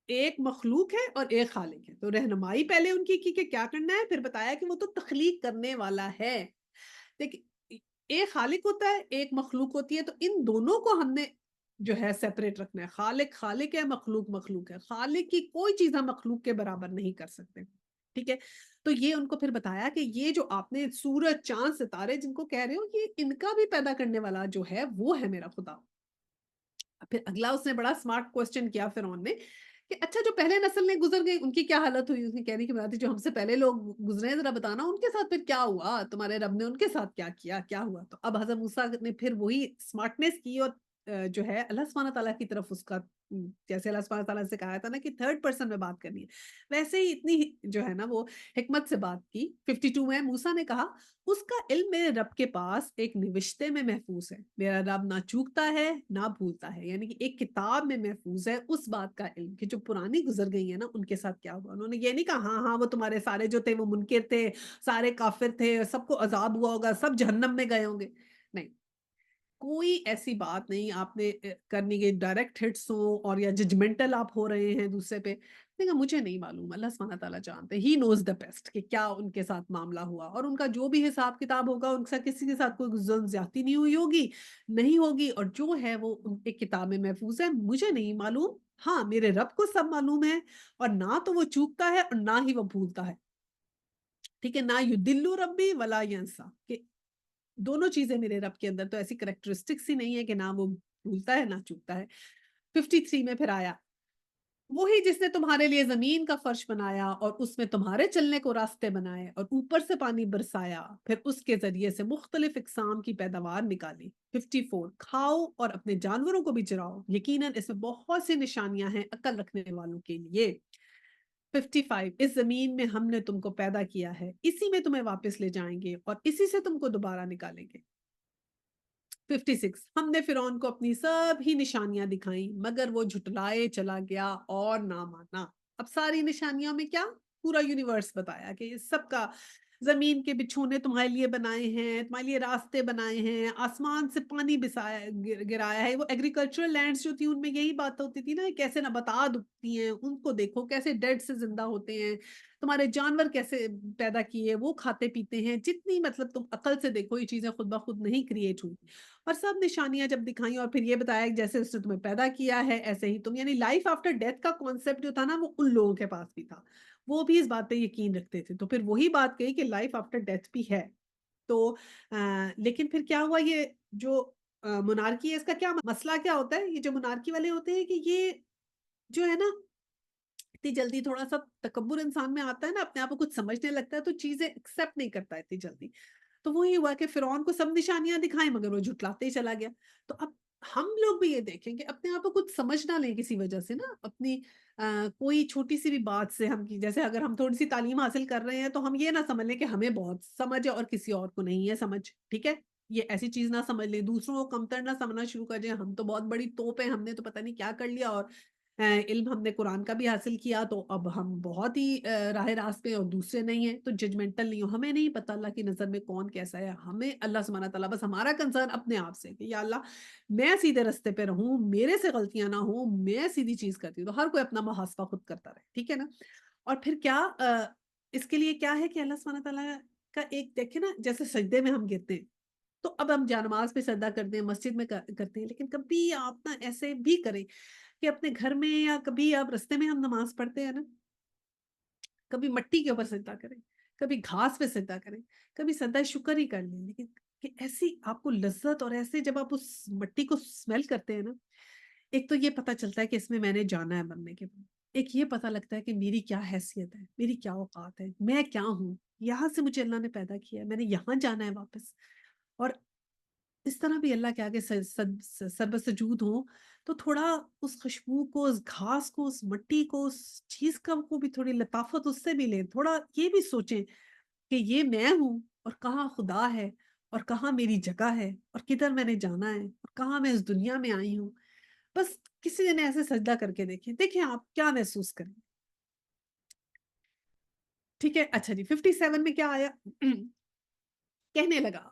एक मखलूक है और एक खालिक है। तो रहनुमाई पहले उनकी की कि क्या करना है, फिर बताया कि वो तो तख्लीक करने वाला है। देखिए एक खालिक होता है, एक मखलूक होती है, तो इन दोनों को हमने जो है सेपरेट रखना है। खालिक खालिक है, मखलूक मखलूक है। खालिक की कोई चीज़ हम मखलूक के बराबर नहीं कर सकते। ठीक है? तो ये उनको फिर बताया कि ये जो आपने सूरज, चाँद, सितारे जिनको कह रहे हो, ये इनका भी पैदा करने वाला जो है, वो है मेरा खुदा। फिर अगला उसने बड़ा स्मार्ट क्वेश्चन किया फिरौन ने कि अच्छा जो पहले नस्ल ने गुज़र गई उनकी क्या हालत हुई? उसने कहने की बात है जो हमसे पहले लोग गुज़रे हैं ज़रा बताना उनके साथ फिर क्या हुआ? तुम्हारे रब ने उनके साथ क्या किया? क्या हुआ? तो अब हज़रत मूसा ने फिर वही स्मार्टनेस की और जो है अल्लाह सुब्हानहू व तआला की तरफ उसका जैसे अल्लाह सुब्हानहू तआला से कहा था ना कि थर्ड पर्सन में बात करनी है, वैसे ही इतनी जो है ना वो हिकमत से बात की। 52 में मूसा ने कहा, उसका इल्म मेरे रब के पास एक निविश्ते में महफूज है, मेरा रब ना चूकता है ना भूलता है, यानी कि एक किताब में महफूज है उस बात का इल्म कि जो पुरानी गुजर गई है ना उनके साथ क्या हुआ। उन्होंने ये नहीं कहा हाँ हाँ वो तुम्हारे सारे जो थे वो मुनकिर थे, सारे काफिर थे, सबको अजाब हुआ होगा, सब जहन्नम में गए होंगे, नहीं, कोई ऐसी बात नहीं आपने करनी है डायरेक्ट हिट्स हो और या जजमेंटल आप हो रहे हैं दूसरे पे। मैंने कहा मुझे नहीं मालूम, अल्लाह सुब्हानहू तआला जानते हैं, ही नोज़ द बेस्ट कि क्या उनके साथ मामला हुआ और उनका जो भी हिसाब-किताब होगा उनके साथ किसी के साथ कोई ज़ुल्म ज़्यादती नहीं हुई होगी, नहीं होगी और जो है वो एक किताब में महफूज़ है, मुझे नहीं मालूम। हाँ, मेरे रब को सब मालूम है और ना तो वो चूकता है और ना ही वो भूलता है। ठीक है? ना युदिल्लु रब्बी वला यंसा कि दोनों चीज़ें मेरे रब के अंदर तो ऐसी कैरेक्टरिस्टिक्स ही नहीं है कि ना वो भूलता है, ना चूकता है। 53 में फिर आया, वही जिसने तुम्हारे लिए ज़मीन का फर्श बनाया और उसमें तुम्हारे चलने को रास्ते बनाए और ऊपर से पानी बरसाया, फिर उसके ज़रिए से मुख्तलिफ इक़साम की पैदावार निकाली। 54 खाओ और अपने जानवरों को भी चराओ, यकीनन इसमें बहुत सी निशानियाँ हैं अक्ल रखने वालों के लिए। 55 इस ज़मीन में हमने तुमको पैदा किया है, इसी में तुम्हें वापस ले जाएँगे और इसी से तुमको दोबारा निकालेंगे। 56 हमने फ़िरौन को अपनी सभी निशानियाँ दिखाई, मगर वो झुठलाए चला गया और ना माना। अब सारी निशानियों में क्या? पूरा यूनिवर्स बताया कि इस सब का ज़मीन के बिछोने तुम्हारे लिए बनाए हैं, तुम्हारे लिए रास्ते बनाए हैं, आसमान से पानी बिसाया गिराया है। वो एग्रीकल्चरल लैंड्स जो थी उनमें यही बात होती थी ना, कैसे नबातात उगती हैं, उनको देखो कैसे डेड से ज़िंदा होते हैं। तुम्हारे जानवर कैसे पैदा किए, वो खाते-पीते हैं। जितनी मतलब तुम अकल से देखो ये चीज़ें खुद ब खुद नहीं क्रिएट हुई। और सब निशानियाँ जब दिखाई और फिर ये बताया कि जैसे उसने तुम्हें पैदा किया है ऐसे ही तुम, यानी लाइफ आफ्टर डेथ का कॉन्सेप्ट जो था ना वो उन लोगों के पास भी था। वो भी इस बात पे यकीन रखते थे। तो फिर वही बात कही कि लाइफ आफ्टर डेथ भी है। तो लेकिन फिर क्या हुआ ये जो मोनार्की है इसका क्या मसला क्या होता है? ये जो मोनार्की वाले होते हैं कि ये जो है ना इतनी जल्दी थोड़ा-सा तकब्बुर इंसान में आता है ना, अपने आप को कुछ समझने लगता है तो चीज़ें एक्सेप्ट नहीं करता है इतनी जल्दी। तो वही हुआ कि फ़िरौन को सब निशानियाँ दिखाई मगर वो झुठलाते ही चला गया। तो अब हम लोग भी ये देखें कि अपने आप को कुछ समझ ना लें किसी वजह से ना अपनी कोई छोटी-सी भी बात से हम कि जैसे अगर हम थोड़ी-सी तालीम हासिल कर रहे हैं तो हम ये ना समझ लें कि हमें बहुत समझ है और किसी और को नहीं है समझ, ठीक है? ये ऐसी चीज़ ना समझ लें, दूसरों को कमतर ना समझना शुरू कर दें, हम तो बहुत बड़ी तोप हैं, हमने तो पता नहीं क्या कर लिया और इल्म हमने कुरान का भी हासिल किया तो अब हम बहुत ही राहे रास्त पे और दूसरे नहीं हैं, तो जजमेंटल नहीं हो। हमें नहीं पता अल्लाह की नज़र में कौन कैसा है। हमें अल्लाह सुब्हानहू तआला बस हमारा कंसर्न अपने आप से कि या अल्लाह मैं सीधे रास्ते पे रहूँ, मेरे से गलतियाँ ना हो, मैं सीधी चीज़ करती हूँ। तो हर कोई अपना मुहासबा खुद करता रहे, ठीक है ना? और फिर क्या इसके लिए क्या है कि अल्लाह सुब्हानहू तआला का एक देखें ना जैसे सजदे में हम गिरते हैं, तो अब हम जानमाज़ पे सजदा करते हैं, मस्जिद में करते हैं, लेकिन कभी आप ना ऐसे भी करें कि अपने घर में या कभी आप रास्ते में हम नमाज़ पढ़ते हैं ना, कभी मिट्टी के ऊपर सजदा करें, कभी घास पे सजदा करें, कभी सजदा शुक्र ही कर लें। लेकिन कि ऐसी आपको लज़्ज़त और ऐसे जब आप उस मिट्टी को स्मेल करते हैं ना, एक तो ये पता चलता है कि इसमें मैंने जाना है मरने के बाद। एक ये पता लगता है कि मेरी क्या हैसियत है, मेरी क्या औकात है, मैं क्या हूँ? यहाँ से मुझे अल्लाह ने पैदा किया है, मैंने यहाँ जाना है वापस। और इस तरह भी अल्लाह के आगे सर्वसजूद हों, तो थोड़ा उस खुशबू को, उस घास को, उस मिट्टी को, उस चीज़ का को भी थोड़ी लताफ़त उससे भी लें। थोड़ा ये भी सोचें कि ये मैं हूँ और कहाँ खुदा है और कहाँ मेरी जगह है और किधर मैंने जाना है और कहाँ मैं इस दुनिया में आई हूँ। बस किसी दिन ऐसे सजदा करके देखें। देखें आप क्या महसूस करें। ठीक है? अच्छा जी, 57 में क्या आया? कहने लगा,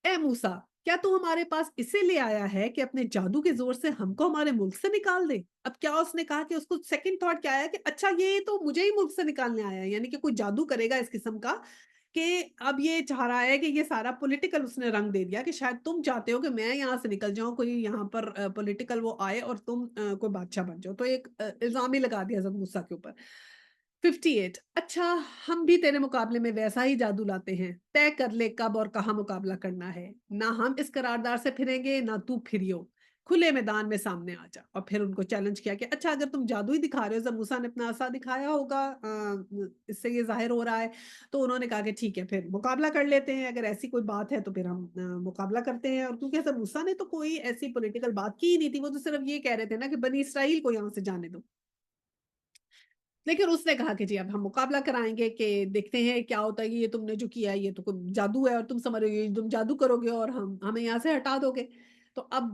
"ए मूसा, क्या तू हमारे पास इसीलिए आया है कि अपने जादू के ज़ोर से हमको हमारे मुल्क से निकाल दे?" अब क्या उसने कहा कि उसको सेकंड थॉट क्या आया कि अच्छा ये तो मुझे ही मुल्क से निकालने आया है, यानी कि कोई जादू करेगा इस किस्म का कि अब ये चाह रहा है कि ये सारा पॉलिटिकल उसने रंग दे दिया कि शायद तुम चाहते हो कि मैं यहाँ से निकल जाऊँ, कोई यहाँ पर पॉलिटिकल वो आए और तुम कोई बादशाह बन जाओ। तो एक इल्ज़ाम ही लगा दिया हज़रत मूसा के ऊपर। 58 अच्छा हम भी तेरे मुकाबले में वैसा ही जादू लाते हैं। तय कर ले कब और कहाँ मुकाबला करना है। ना हम इस करारदार से फिरेंगे, ना तू फिरियो। کھلے میدان میں سامنے آ جا، اور پھر ان کو چیلنج کیا کہ اچھا اگر تم جادو ہی دکھا رہے ہو، جب موسیٰ نے اپنا عصا دکھایا ہوگا اس سے یہ ظاہر ہو رہا ہے، تو انہوں نے کہا کہ ٹھیک ہے پھر مقابلہ کر لیتے ہیں، اگر ایسی کوئی بات ہے تو پھر ہم مقابلہ کرتے ہیں، اور کیونکہ حضرت موسیٰ نے تو کوئی ایسی پولیٹیکل بات کی ہی نہیں تھی، وہ تو صرف یہ کہہ رہے تھے نا کہ بنی اسرائیل کو یہاں سے جانے دو، لیکن اس نے کہا کہ جی اب ہم مقابلہ کرائیں گے کہ دیکھتے ہیں کیا ہوتا ہے، یہ تم نے جو کیا ہے یہ تو کوئی جادو ہے، اور تم سمجھ رہے ہو تم جادو کرو گے اور ہمیں یہاں سے ہٹا دو گے۔ تو اب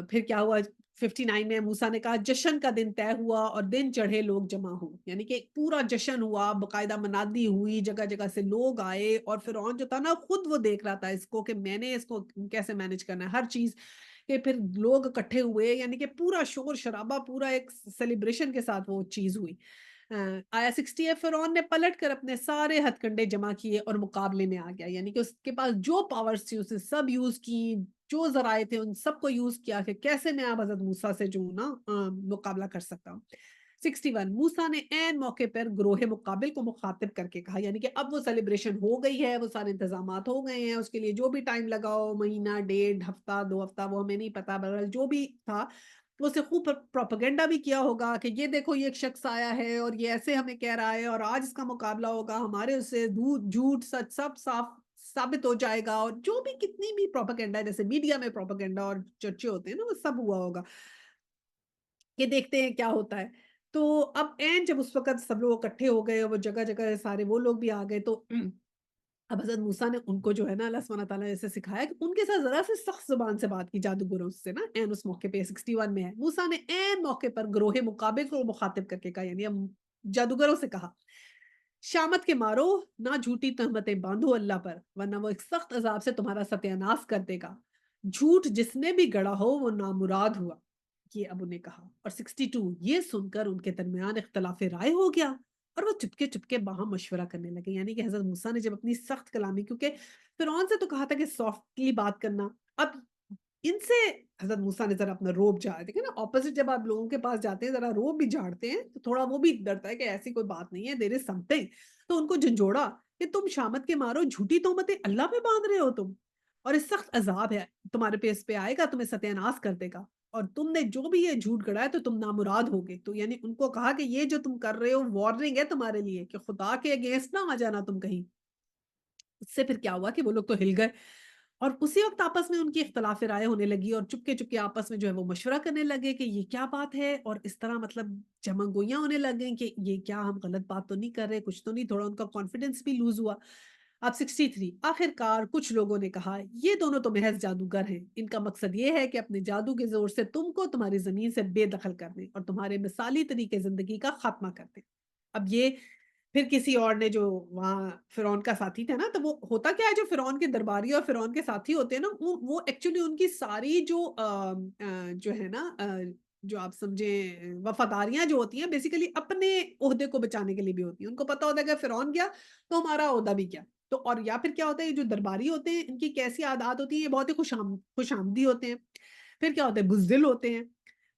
پھر کیا ہوا، 59 میں موسیٰ نے کہا جشن کا دن طے ہوا اور دن چڑھے لوگ جمع ہو، یعنی کہ ایک پورا جشن ہوا، باقاعدہ منادی ہوئی، جگہ جگہ سے لوگ آئے، اور فرعون جو تھا نا خود وہ دیکھ رہا تھا اس کو کہ میں نے اس کو کیسے مینج کرنا ہے ہر چیز، کہ پھر لوگ اکٹھے ہوئے، یعنی کہ پورا شور شرابہ، پورا ایک سیلیبریشن کے ساتھ وہ چیز ہوئی۔ آیا 60 ہے، فرعون نے پلٹ کر اپنے سارے ہتھ کنڈے جمع کیے اور مقابلے میں آ گیا، یعنی کہ اس کے پاس جو پاورز تھی اسے سب یوز کی، جو ذرائع تھے ان سب کو یوز کیا کہ کیسے میں اب حضرت موسیٰ سے جو ہوں نا مقابلہ کر سکتا ہوں۔ 61 موسیٰ نے عین موقع پر گروہ مقابل کو مخاطب کر کے کہا، یعنی کہ اب وہ سیلیبریشن ہو گئی ہے، وہ سارے انتظامات ہو گئے ہیں، اس کے لیے جو بھی ٹائم لگاؤ، مہینہ، ڈیڑھ ہفتہ، 2 ہفتہ، وہ ہمیں نہیں پتا، بہرحال جو بھی تھا اسے خوب پروپیگنڈا بھی کیا ہوگا کہ یہ دیکھو یہ ایک شخص آیا ہے اور یہ ایسے ہمیں کہہ رہا ہے، اور آج اس کا مقابلہ ہوگا، ہمارے اس سے جھوٹ سچ سب صاف ثابت ہو جائے گا، اور جو بھی کتنی بھی پروپیگنڈا ہے، جیسے میڈیا میں پروپیگنڈا اور چرچے ہوتے ہیں نا، وہ سب ہوا ہوگا کہ دیکھتے ہیں کیا ہوتا ہے۔ تو اب این جب اس وقت سب لوگ اکٹھے ہو گئے اور وہ جگہ جگہ سارے وہ لوگ بھی آ گئے، تو اب حضرت موسیٰ نے ان کو جو ہے نا اللہ سبحانہ تعالیٰ نے ایسے سکھایا کہ ان کے ساتھ ذرا سے سخت زبان سے بات کی جادوگروں سے نا، این اس موقع پہ 61 میں ہے، موسیٰ نے این موقع پر گروہ مقابل کو مخاطب کر کے کہا، یعنی اب جادوگروں سے کہا، شامت کے مارو، نہ جھوٹی تہمتیں باندھو اللہ پر، ورنہ وہ ایک سخت عذاب سے تمہارا ستیہ ناش کر دے گا، جھوٹ جس نے بھی گڑا ہو وہ نامراد ہوا، یہ اب انہیں کہا۔ اور 62 یہ سن کر ان کے درمیان اختلاف رائے ہو گیا، اور وہ چپکے چپکے باہم مشورہ کرنے لگے، یعنی کہ حضرت موسیٰ نے جب اپنی سخت کلامی، کیونکہ فرعون سے تو کہا تھا کہ سافٹلی بات کرنا، اب ان سے حضرت موسیٰ نے ذرا اپنا روب جھاڑ، دیکھیں نا اپوزٹ جب آپ لوگوں کے پاس جاتے ہیں ذرا روب بھی جھاڑتے ہیں تو تھوڑا وہ بھی ڈرتا ہے کہ ایسی کوئی بات نہیں ہے، دیر از سم تھنگ، تو ان کو جھنجھوڑا کہ تم شامت کے مارو، جھوٹی تہمتیں اللہ پہ باندھ رہے ہو تم، اور اس سخت عذاب ہے تمہارے پہ، اس پہ آئے گا، تمہیں ستیہ ناش کر دے گا، اور تم نے جو بھی یہ جھوٹ گڑا ہے تو تم نامراد ہوگے، تو یعنی ان کو کہا کہ یہ جو تم کر رہے ہو وارننگ ہے تمہارے لیے کہ خدا کے اگینسٹ نہ آ جانا تم کہیں۔ اس سے پھر کیا ہوا کہ وہ لوگ تو ہل گئے، اور اسی وقت آپس میں ان کی اختلاف رائے ہونے لگی، اور چپکے چپکے آپس میں جو ہے وہ مشورہ کرنے لگے کہ یہ کیا بات ہے، اور اس طرح مطلب جمع گوئیاں ہونے لگ گئیں کہ یہ کیا ہم غلط بات تو نہیں کر رہے، کچھ تو نہیں، تھوڑا ان کا کانفیڈنس بھی لوز ہوا۔ اب 63 آخر کار کچھ لوگوں نے کہا یہ دونوں تو محض جادوگر ہیں، ان کا مقصد یہ ہے کہ اپنے جادو کے زور سے تم کو تمہاری زمین سے بے دخل کر دیں اور تمہارے مثالی طریقے زندگی کا خاتمہ کر دیں۔ اب یہ پھر کسی اور نے جو وہاں فرعون کا ساتھی تھا نا، تو وہ ہوتا کیا ہے جو فرعون کے درباری اور فرعون کے ساتھی ہوتے ہیں نا، وہ ایکچولی ان کی ساری جو جو ہے نا جو آپ سمجھیں وفاداریاں جو ہوتی ہیں بیسیکلی اپنے عہدے کو بچانے کے لیے بھی ہوتی ہیں، ان کو پتا ہوتا ہے کہ فرعون گیا تو ہمارا عہدہ بھی کیا، تو اور یا پھر کیا ہوتا ہے یہ جو درباری ہوتے ہیں ان کی کیسی عادات ہوتی ہیں، یہ بہت ہی خوش آمدی ہوتے ہیں، پھر کیا ہوتا ہے بزدل ہوتے ہیں،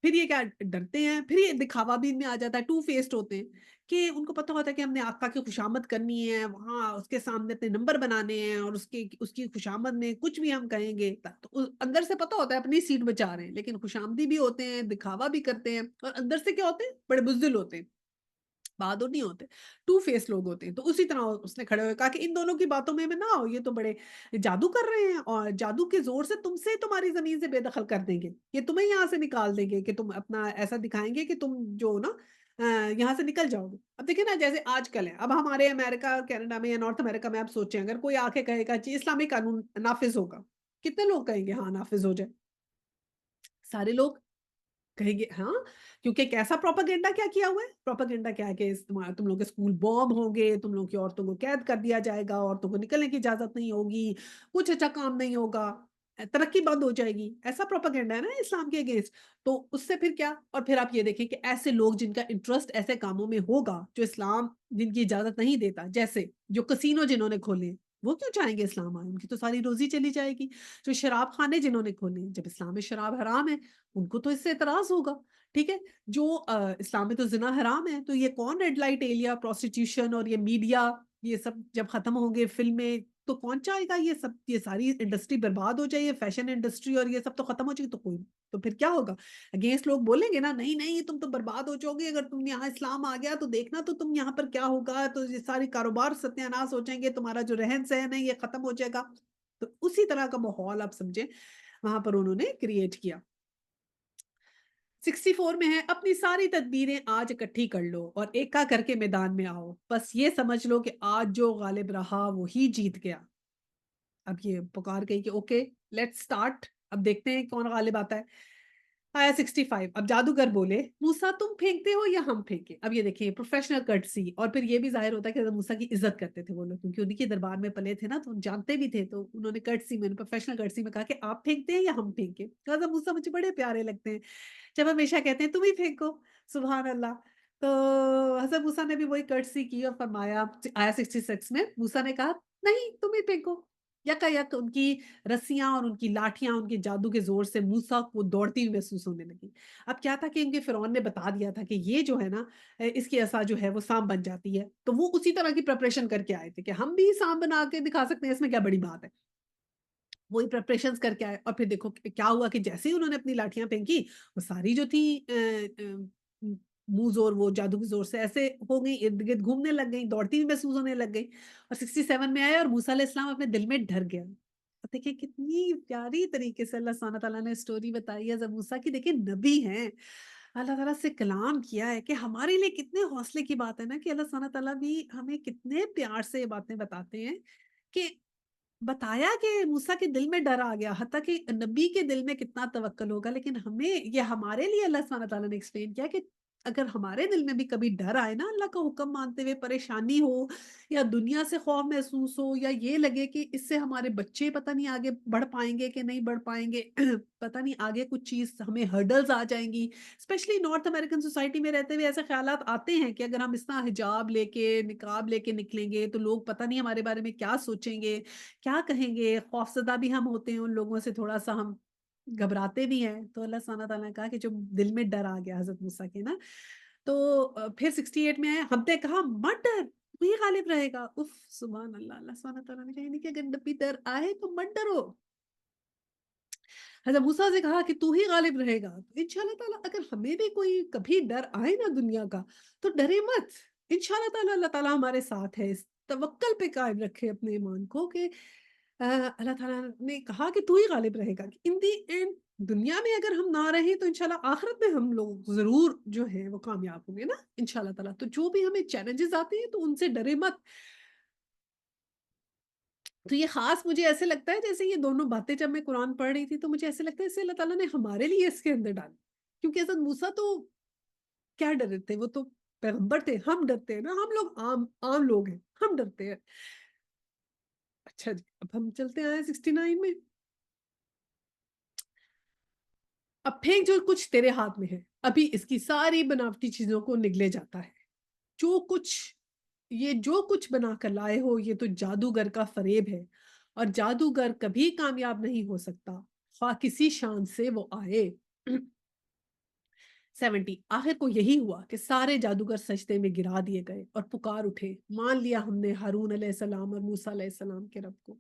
پھر یہ کیا ڈرتے ہیں، پھر یہ دکھاوا بھی ان میں آ جاتا ہے، ٹو فیسڈ ہوتے ہیں کہ ان کو پتا ہوتا ہے کہ ہم نے آقا کی خوشامد کرنی ہے، وہاں اس کے سامنے اپنے نمبر بنانے ہیں، اور اس کی خوشامد میں کچھ بھی ہم کہیں گے تو اندر سے پتا ہوتا ہے اپنی سیٹ بچا رہے ہیں، لیکن خوشامدی بھی ہوتے ہیں، دکھاوا بھی کرتے ہیں، اور اندر سے کیا ہوتے ہیں بڑے بزدل ہوتے ہیں، بہادر نہیں ہوتے، ٹو فیس لوگ ہوتے ہیں۔ تو اسی طرح اس نے کھڑے ہوئے کہا کہ ان دونوں کی باتوں میں نہ آؤ، یہ تو بڑے جادو کر رہے ہیں، اور جادو کے زور سے تم سے تمہاری زمین سے بے دخل کر دیں گے، یہ تمہیں یہاں سے نکال دیں گے کہ تم اپنا ایسا دکھائیں گے کہ تم جو نا یہاں سے نکل جاؤ گے۔ اب دیکھیں نا جیسے آج کل ہے، اب ہمارے امریکہ اور کینیڈا میں یا نارتھ امریکہ میں آپ سوچیں اگر کوئی آ کے کہے گا جی اسلامی قانون نافذ ہوگا، کتنے لوگ کہیں گے ہاں نافذ ہو جائے؟ سارے لوگ کہیں گے ہاں، کیونکہ کیسا پروپیگنڈا کیا ہوا ہے؟ پروپیگنڈا کیا ہے کہ تم لوگ کے اسکول بوم ہوں گے، تم لوگ کی عورتوں کو قید کر دیا جائے گا، عورتوں کو نکلنے کی اجازت نہیں ہوگی، کچھ اچھا کام نہیں ہوگا، ترقی بند ہو جائے گی، ایسا پروپیگنڈا ہے نا اسلام کے اگینسٹ۔ تو اس سے پھر کیا، اور پھر آپ یہ دیکھیں کہ ایسے لوگ جن کا انٹرسٹ ایسے کاموں میں ہوگا جو اسلام جن کی اجازت نہیں دیتا، جیسے جو کسینو جنہوں نے کھولے ہیں، وہ کیوں چاہیں گے اسلام آئے؟ ان کی تو ساری روزی چلی جائے گی۔ جو شراب خانے جنہوں نے کھولے ہیں، جب اسلام میں شراب حرام ہے ان کو تو اس سے اعتراض ہوگا، ٹھیک ہے؟ جو اسلام میں تو زنا حرام ہے، تو یہ کون ریڈ لائٹ ایریا، پروسٹیٹیوشن اور یہ میڈیا، یہ سب جب ختم ہوں گے فلمیں، तो कौन चाहेगा ये सब, ये सारी इंडस्ट्री बर्बाद हो जाए, ये फैशन इंडस्ट्री और ये सब तो खत्म हो जाएगी, तो कोई, तो फिर क्या होगा? अगेंस्ट लोग बोलेंगे ना, नहीं नहीं तुम तो बर्बाद हो जाओगे, अगर तुम यहाँ इस्लाम आ गया तो देखना तो तुम यहाँ पर क्या होगा, तो ये सारी कारोबार सत्यानाश हो जाएंगे, तुम्हारा जो रहन सहन है ये खत्म हो जाएगा। तो उसी तरह का माहौल आप समझे वहां पर उन्होंने क्रिएट किया। 64 में है, अपनी सारी तदबीरें आज इकट्ठी कर लो और एका करके मैदान में आओ, बस ये समझ लो कि आज जो गालिब रहा वो ही जीत गया। अब ये पुकार गई कि ओके, लेट्स स्टार्ट, अब देखते हैं कौन गालिब आता है। आया 65, अब जादूगर बोले, मूसा तुम फेंकते हो या हम फेंके? अब ये देखिए प्रोफेशनल कर्टसी, और फिर ये भी जाहिर होता है कि हज़रत मूसा की इज्जत करते थे वो लोग, क्योंकि उन्हीं के दरबार में पले थे ना, तो जानते भी थे, तो उन्होंने कर्टसी में, प्रोफेशनल कर्टसी में कहा कि आप फेंकते हैं या हम फेंके? हज़रत मूसा मुझे बड़े प्यारे लगते हैं, जब हमेशा कहते हैं तुम ही फेंको, सुभान अल्लाह। तो हज़रत मूसा ने भी वही कर्टसी की और फरमाया, आया 66 में मूसा ने कहा, नहीं तुम ही फेंको। यकायक उनकी रस्सियाँ और उनकी लाठियाँ उनके जादू के ज़ोर से मूसा को दौड़ती हुई महसूस होने लगी। अब क्या था कि उनके फ़िरौन ने बता दिया था कि ये जो है ना इसकी असा जो है वो साँप बन जाती है। तो वो उसी तरह की प्रिपरेशन करके आए थे कि हम भी साँप बना के दिखा सकते हैं, इसमें क्या बड़ी बात है। वही प्रिपरेशंस करके आए और फिर देखो क्या हुआ कि जैसे ही उन्होंने अपनी लाठियाँ फेंकी, वो सारी जो थी मुँह ज़ोर वो जादू के ज़ोर से ऐसे हो गई, इर्द-गिर्द घूमने लग गई, दौड़ती हुई महसूस होने लग गई और 67 में आए और मूसा अलैहिस्सलाम अपने दिल में डर गया। और देखिए कितनी प्यारी तरीके से अल्लाह सुब्हानहू व तआला ने स्टोरी बताई है ज़ मूसा की, देखिए नबी हैं, अल्लाह ताला से कलाम किया है कि हमारे लिए कितने हौसले की बात है ना कि अल्लाह सुब्हानहू व तआला भी हमें कितने प्यार से ये बातें बताते हैं कि बताया कि मूसा के दिल में डर आ गया, हत्ता कि नबी के दिल में कितना तवक्कल होगा, लेकिन हमें ये हमारे लिए अल्लाह सुब्हानहू व तआला ने एक्सप्लेन किया कि अगर हमारे दिल में भी कभी डर आए ना, अल्लाह का हुक्म मानते हुए परेशानी हो या दुनिया से खौफ महसूस हो या ये लगे कि इससे हमारे बच्चे पता नहीं आगे बढ़ पाएँगे कि नहीं बढ़ पाएँगे, पता नहीं आगे कुछ चीज़ हमें हर्डल्स आ जाएँगी। स्पेशली नॉर्थ अमेरिकन सोसाइटी में रहते हुए ऐसे ख़्यालात आते हैं कि अगर हम इस तरह हिजाब लेके, निकाब लेके निकलेंगे, तो लोग पता नहीं हमारे बारे में क्या सोचेंगे, क्या कहेंगे? खौफ़ज़दा भी हम होते हैं उन लोगों से, थोड़ा-सा हम घबराते भी हैं। तो अल्लाह सुब्हानहू व तआला ने कहा कि जो दिल में डर आ गया हज़रत मूसा के ना, तो फिर 68 में आया, हमने कहा मत डर, तू ही गालिब रहेगा। उफ़! सुभान अल्लाह, अल्लाह सुब्हानहू व तआला ने कहा यानी कि अगर नबी डर आए तो मत डरो। हज़रत मूसा से कहा कि तू ही गालिब रहेगा। तो इंशाअल्लाह ताला अगर हमें भी कोई कभी डर आए ना दुनिया का, तो डरे मत। इंशाअल्लाह ताला अल्लाह ताला हमारे साथ है। इस तवक्कल पे कायम रखें अपने ईमान को कि अल्लाह ताला ने कहा कि तू ही गालिब रहेगा। इन दी एंड दुनिया में अगर हम ना रहें तो इंशाअल्लाह आखिरत में हम लोग ज़रूर जो है वो कामयाब होंगे ना इंशाअल्लाह ताला। तो जो भी हमें चैलेंजेस आते हैं तो उनसे डरे मत। तो ये ख़ास मुझे ऐसे लगता है जैसे ये दोनों बातें जब मैं कुरान पढ़ रही थी तो मुझे ऐसे लगता है जैसे अल्लाह ताला ने हमारे लिए इसके अंदर डाली। क्योंकि हज़रत मूसा तो क्या डरे थे, वो तो पैगंबर थे, हम डरते हैं ना, हम लोग आम आम लोग हैं, हम डरते हैं। अच्छा जी, अब हम चलते हैं 69 में। अब फेंक जो कुछ तेरे हाथ में है, अभी इसकी सारी बनावटी चीज़ों को निगले जाता है। जो कुछ जो कुछ बना कर लाए हो ये तो जादूगर का फ़रेब है और जादूगर कभी कामयाब नहीं हो सकता, ख़्वाह किसी शान से वो आए। 70 आखिर को यही हुआ कि सारे जादूगर सजदे में गिरा दिए गए और पुकार उठे, मान लिया हमने हारून अलैहिस्सलाम और मूसा अलैहिस्सलाम के रब को।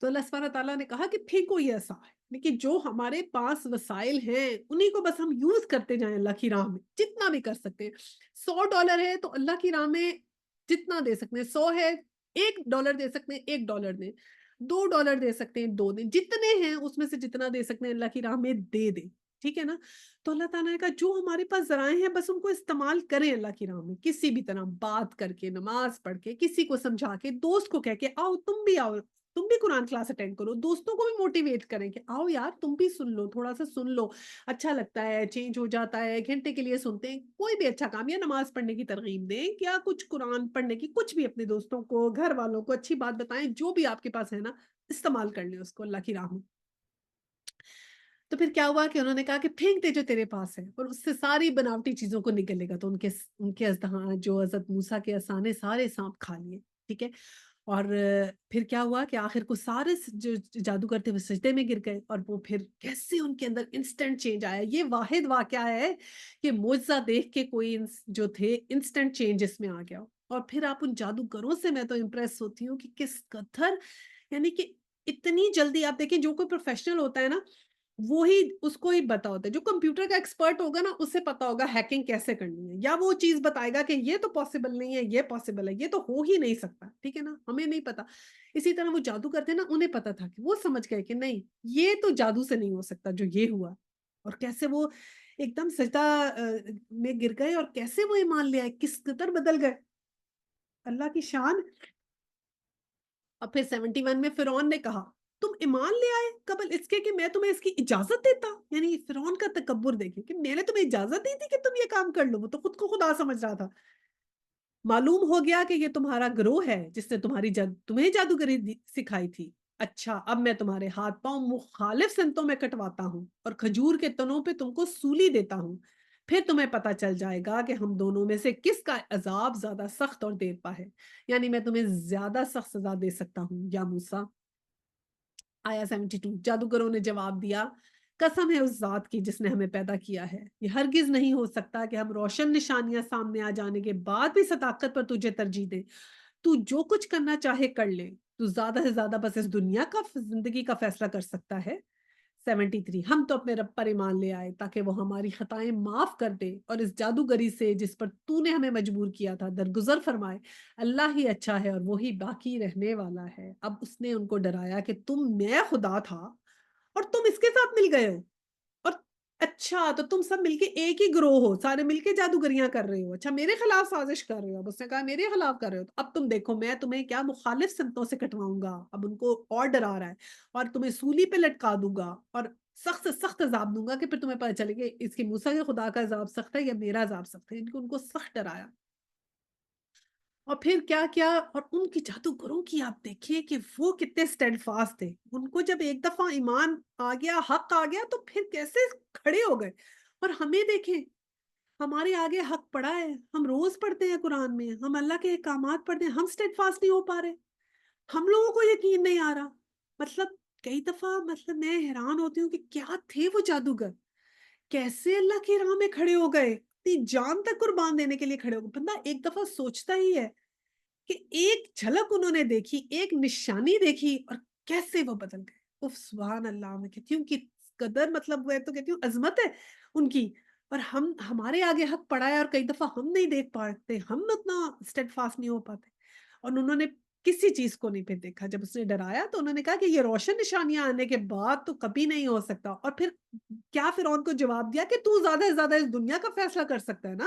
तो अल्लाह सुब्हानहू व तआला ने कहा कि फेंको ये असा है, लेकिन जो हमारे पास वसाइल हैं उन्हीं को बस हम यूज़ करते जाएँ अल्लाह की राह में, जितना भी कर सकते हैं। $100 है तो अल्लाह की राह में जितना दे सकते हैं, 100 है $1 दे सकते हैं, $1 दें, $2 दे सकते हैं, 2 दें, जितने हैं उसमें से जितना दे सकते हैं अल्लाह की राह में दे दें, ठीक है ना? तो अल्लाह ताला ने कहा जो हमारे पास ज़राए हैं बस उनको इस्तेमाल करें अल्लाह की राह में, किसी भी तरह बात करके, नमाज़ पढ़ के, किसी को समझा के, दोस्त को कह के आओ, तुम भी कुरान क्लास अटेंड करो, दोस्तों को भी मोटिवेट करें कि आओ यार तुम भी सुन लो, थोड़ा-सा सुन लो, अच्छा लगता है, चेंज हो जाता है, 1 घंटे के लिए सुनते हैं, कोई भी अच्छा काम या नमाज़ पढ़ने की तरगीब दें, या कुछ कुरान पढ़ने की, कुछ भी अपने दोस्तों को, घर वालों को अच्छी बात बताएँ, जो भी आपके पास है ना, इस्तेमाल कर लें उसको अल्लाह की राह में। तो फिर क्या हुआ कि उन्होंने कहा कि फेंक दे जो तेरे पास है और उससे सारी बनावटी चीज़ों को निगलेगा। तो उनके अज़दहां जो हज़रत मूसा के असा ने सारे साँप खा लिए, ठीक है? और फिर क्या हुआ कि आखिर को सारे जो जादूगर थे वो सजदे में गिर गए और वो फिर कैसे उनके अंदर इंस्टेंट चेंज आया। ये वाहिद वाक़या है कि मुअज़्ज़ा देख के कोई जो थे इंस्टेंट चेंज इसमें आ गया हो। اور پھر آپ ان جادوگروں سے میں تو امپریس ہوتی ہوں کہ کس قدر، یعنی کہ اتنی جلدی آپ دیکھیں جو کوئی پروفیشنل ہوتا ہے نا، وہی اس کو ہی پتا ہوتا ہے، جو کمپیوٹر کا ایکسپرٹ ہوگا نا اسے پتا ہوگا ہیکنگ کیسے کرنی ہے، یا وہ چیز بتائے گا کہ یہ تو پاسبل نہیں ہے، یہ پاسبل ہے، یہ تو ہو ہی نہیں سکتا، ٹھیک ہے نا، ہمیں نہیں پتا۔ اسی طرح وہ جادو کرتے ہیں نا، انہیں پتا تھا کہ وہ سمجھ گئے کہ نہیں، یہ تو جادو سے نہیں ہو سکتا جو یہ ہوا، اور کیسے وہ ایک دم سجدہ میں گر گئے، اور کیسے وہ ایمان لے آئے، کس قدر بدل گئے، اللہ کی شان۔ اور پھر 71 میں فرعون نے کہا تم ایمان لے آئے قبل اس کے کہ میں تمہیں اس کی اجازت دیتا، یعنی فرعون کا تکبر دیکھیں کہ میں نے تمہیں اجازت دی تھی کہ تم یہ کام کر لو، وہ تو خود کو خدا سمجھ رہا تھا۔ معلوم ہو گیا کہ یہ تمہارا گروہ ہے جس نے تمہیں جادوگری سکھائی تھی۔ اچھا اب میں تمہارے ہاتھ پاؤں مخالف سمتوں میں کٹواتا ہوں اور کھجور کے تنوں پہ تم کو سولی دیتا ہوں، پھر تمہیں پتا چل جائے گا کہ ہم دونوں میں سے کس کا عذاب زیادہ سخت اور دیر پا ہے، یعنی میں تمہیں زیادہ سخت سزا دے سکتا ہوں یا موسیٰ۔ آیا 72 جادوگروں نے جواب دیا قسم ہے اس ذات کی جس نے ہمیں پیدا کیا ہے، یہ ہرگز نہیں ہو سکتا کہ ہم روشن نشانیاں سامنے آ جانے کے بعد بھی صداقت پر تجھے ترجیح دیں۔ تو جو کچھ کرنا چاہے کر لے، تو زیادہ سے زیادہ بس اس دنیا کا زندگی کا فیصلہ کر سکتا ہے۔ 73 ہم تو اپنے رب پر ایمان لے آئے تاکہ وہ ہماری خطائیں معاف کر دے اور اس جادوگری سے جس پر تو نے ہمیں مجبور کیا تھا درگزر فرمائے۔ اللہ ہی اچھا ہے اور وہی باقی رہنے والا ہے۔ اب اس نے ان کو ڈرایا کہ میں خدا تھا اور تم اس کے ساتھ مل گئے ہو، اور اچھا تو تم سب مل کے ایک ہی گروہ ہو، سارے مل کے جادوگریاں کر رہے ہو، اچھا میرے خلاف سازش کر رہے ہو۔ اب اس نے کہا میرے خلاف کر رہے ہو، تو اب تم دیکھو میں تمہیں کیا مخالف سمتوں سے کٹواؤں گا۔ اب ان کو اور ڈرا رہا ہے، اور تمہیں سولی پہ لٹکا دوں گا اور سخت سے سخت عذاب دوں گا کہ پھر تمہیں پتہ چلے کہ اس کی موسیٰ کے خدا کا عذاب سخت ہے یا میرا عذاب سخت ہے۔ ان کو سخت ڈرایا، اور پھر کیا کیا، اور ان کی جادوگروں کی آپ دیکھیں کہ وہ کتنے اسٹینڈ فاسٹ تھے، ان کو جب ایک دفعہ ایمان آ گیا، حق آ گیا، تو پھر کیسے کھڑے ہو گئے۔ اور ہمیں دیکھیں، ہمارے آگے حق پڑا ہے، ہم روز پڑھتے ہیں قرآن میں، ہم اللہ کے احکامات پڑھتے ہیں، ہم اسٹینڈ فاسٹ نہیں ہو پا رہے، ہم لوگوں کو یقین نہیں آ رہا۔ مطلب کئی دفعہ میں حیران ہوتی ہوں کہ کیا تھے وہ جادوگر، کیسے اللہ کی راہ میں کھڑے ہو گئے، اپنی جان تک قربان دینے کے لیے کھڑے ہو گئے۔ بندہ ایک دفعہ سوچتا ہی ہے کہ ایک جھلک انہوں نے دیکھی، ایک نشانی دیکھی، اور کیسے وہ بدل گئے۔ اف سبحان اللہ، میں کہتی ہوں کہ قدر، مطلب وہ تو کہتی ہوں عظمت ہے ان کی، اور ہمارے آگے حق پڑا ہے اور کئی دفعہ ہم نہیں دیکھ پاتے، ہم اتنا اسٹیڈ فاسٹ نہیں ہو پاتے۔ اور انہوں نے کسی چیز کو نہیں پھر دیکھا، جب اس نے ڈرایا تو انہوں نے کہا کہ یہ روشن نشانیاں آنے کے بعد تو کبھی نہیں ہو سکتا۔ اور پھر کیا فرعون کو جواب دیا کہ تو زیادہ سے زیادہ اس دنیا کا فیصلہ کر سکتا ہے نا،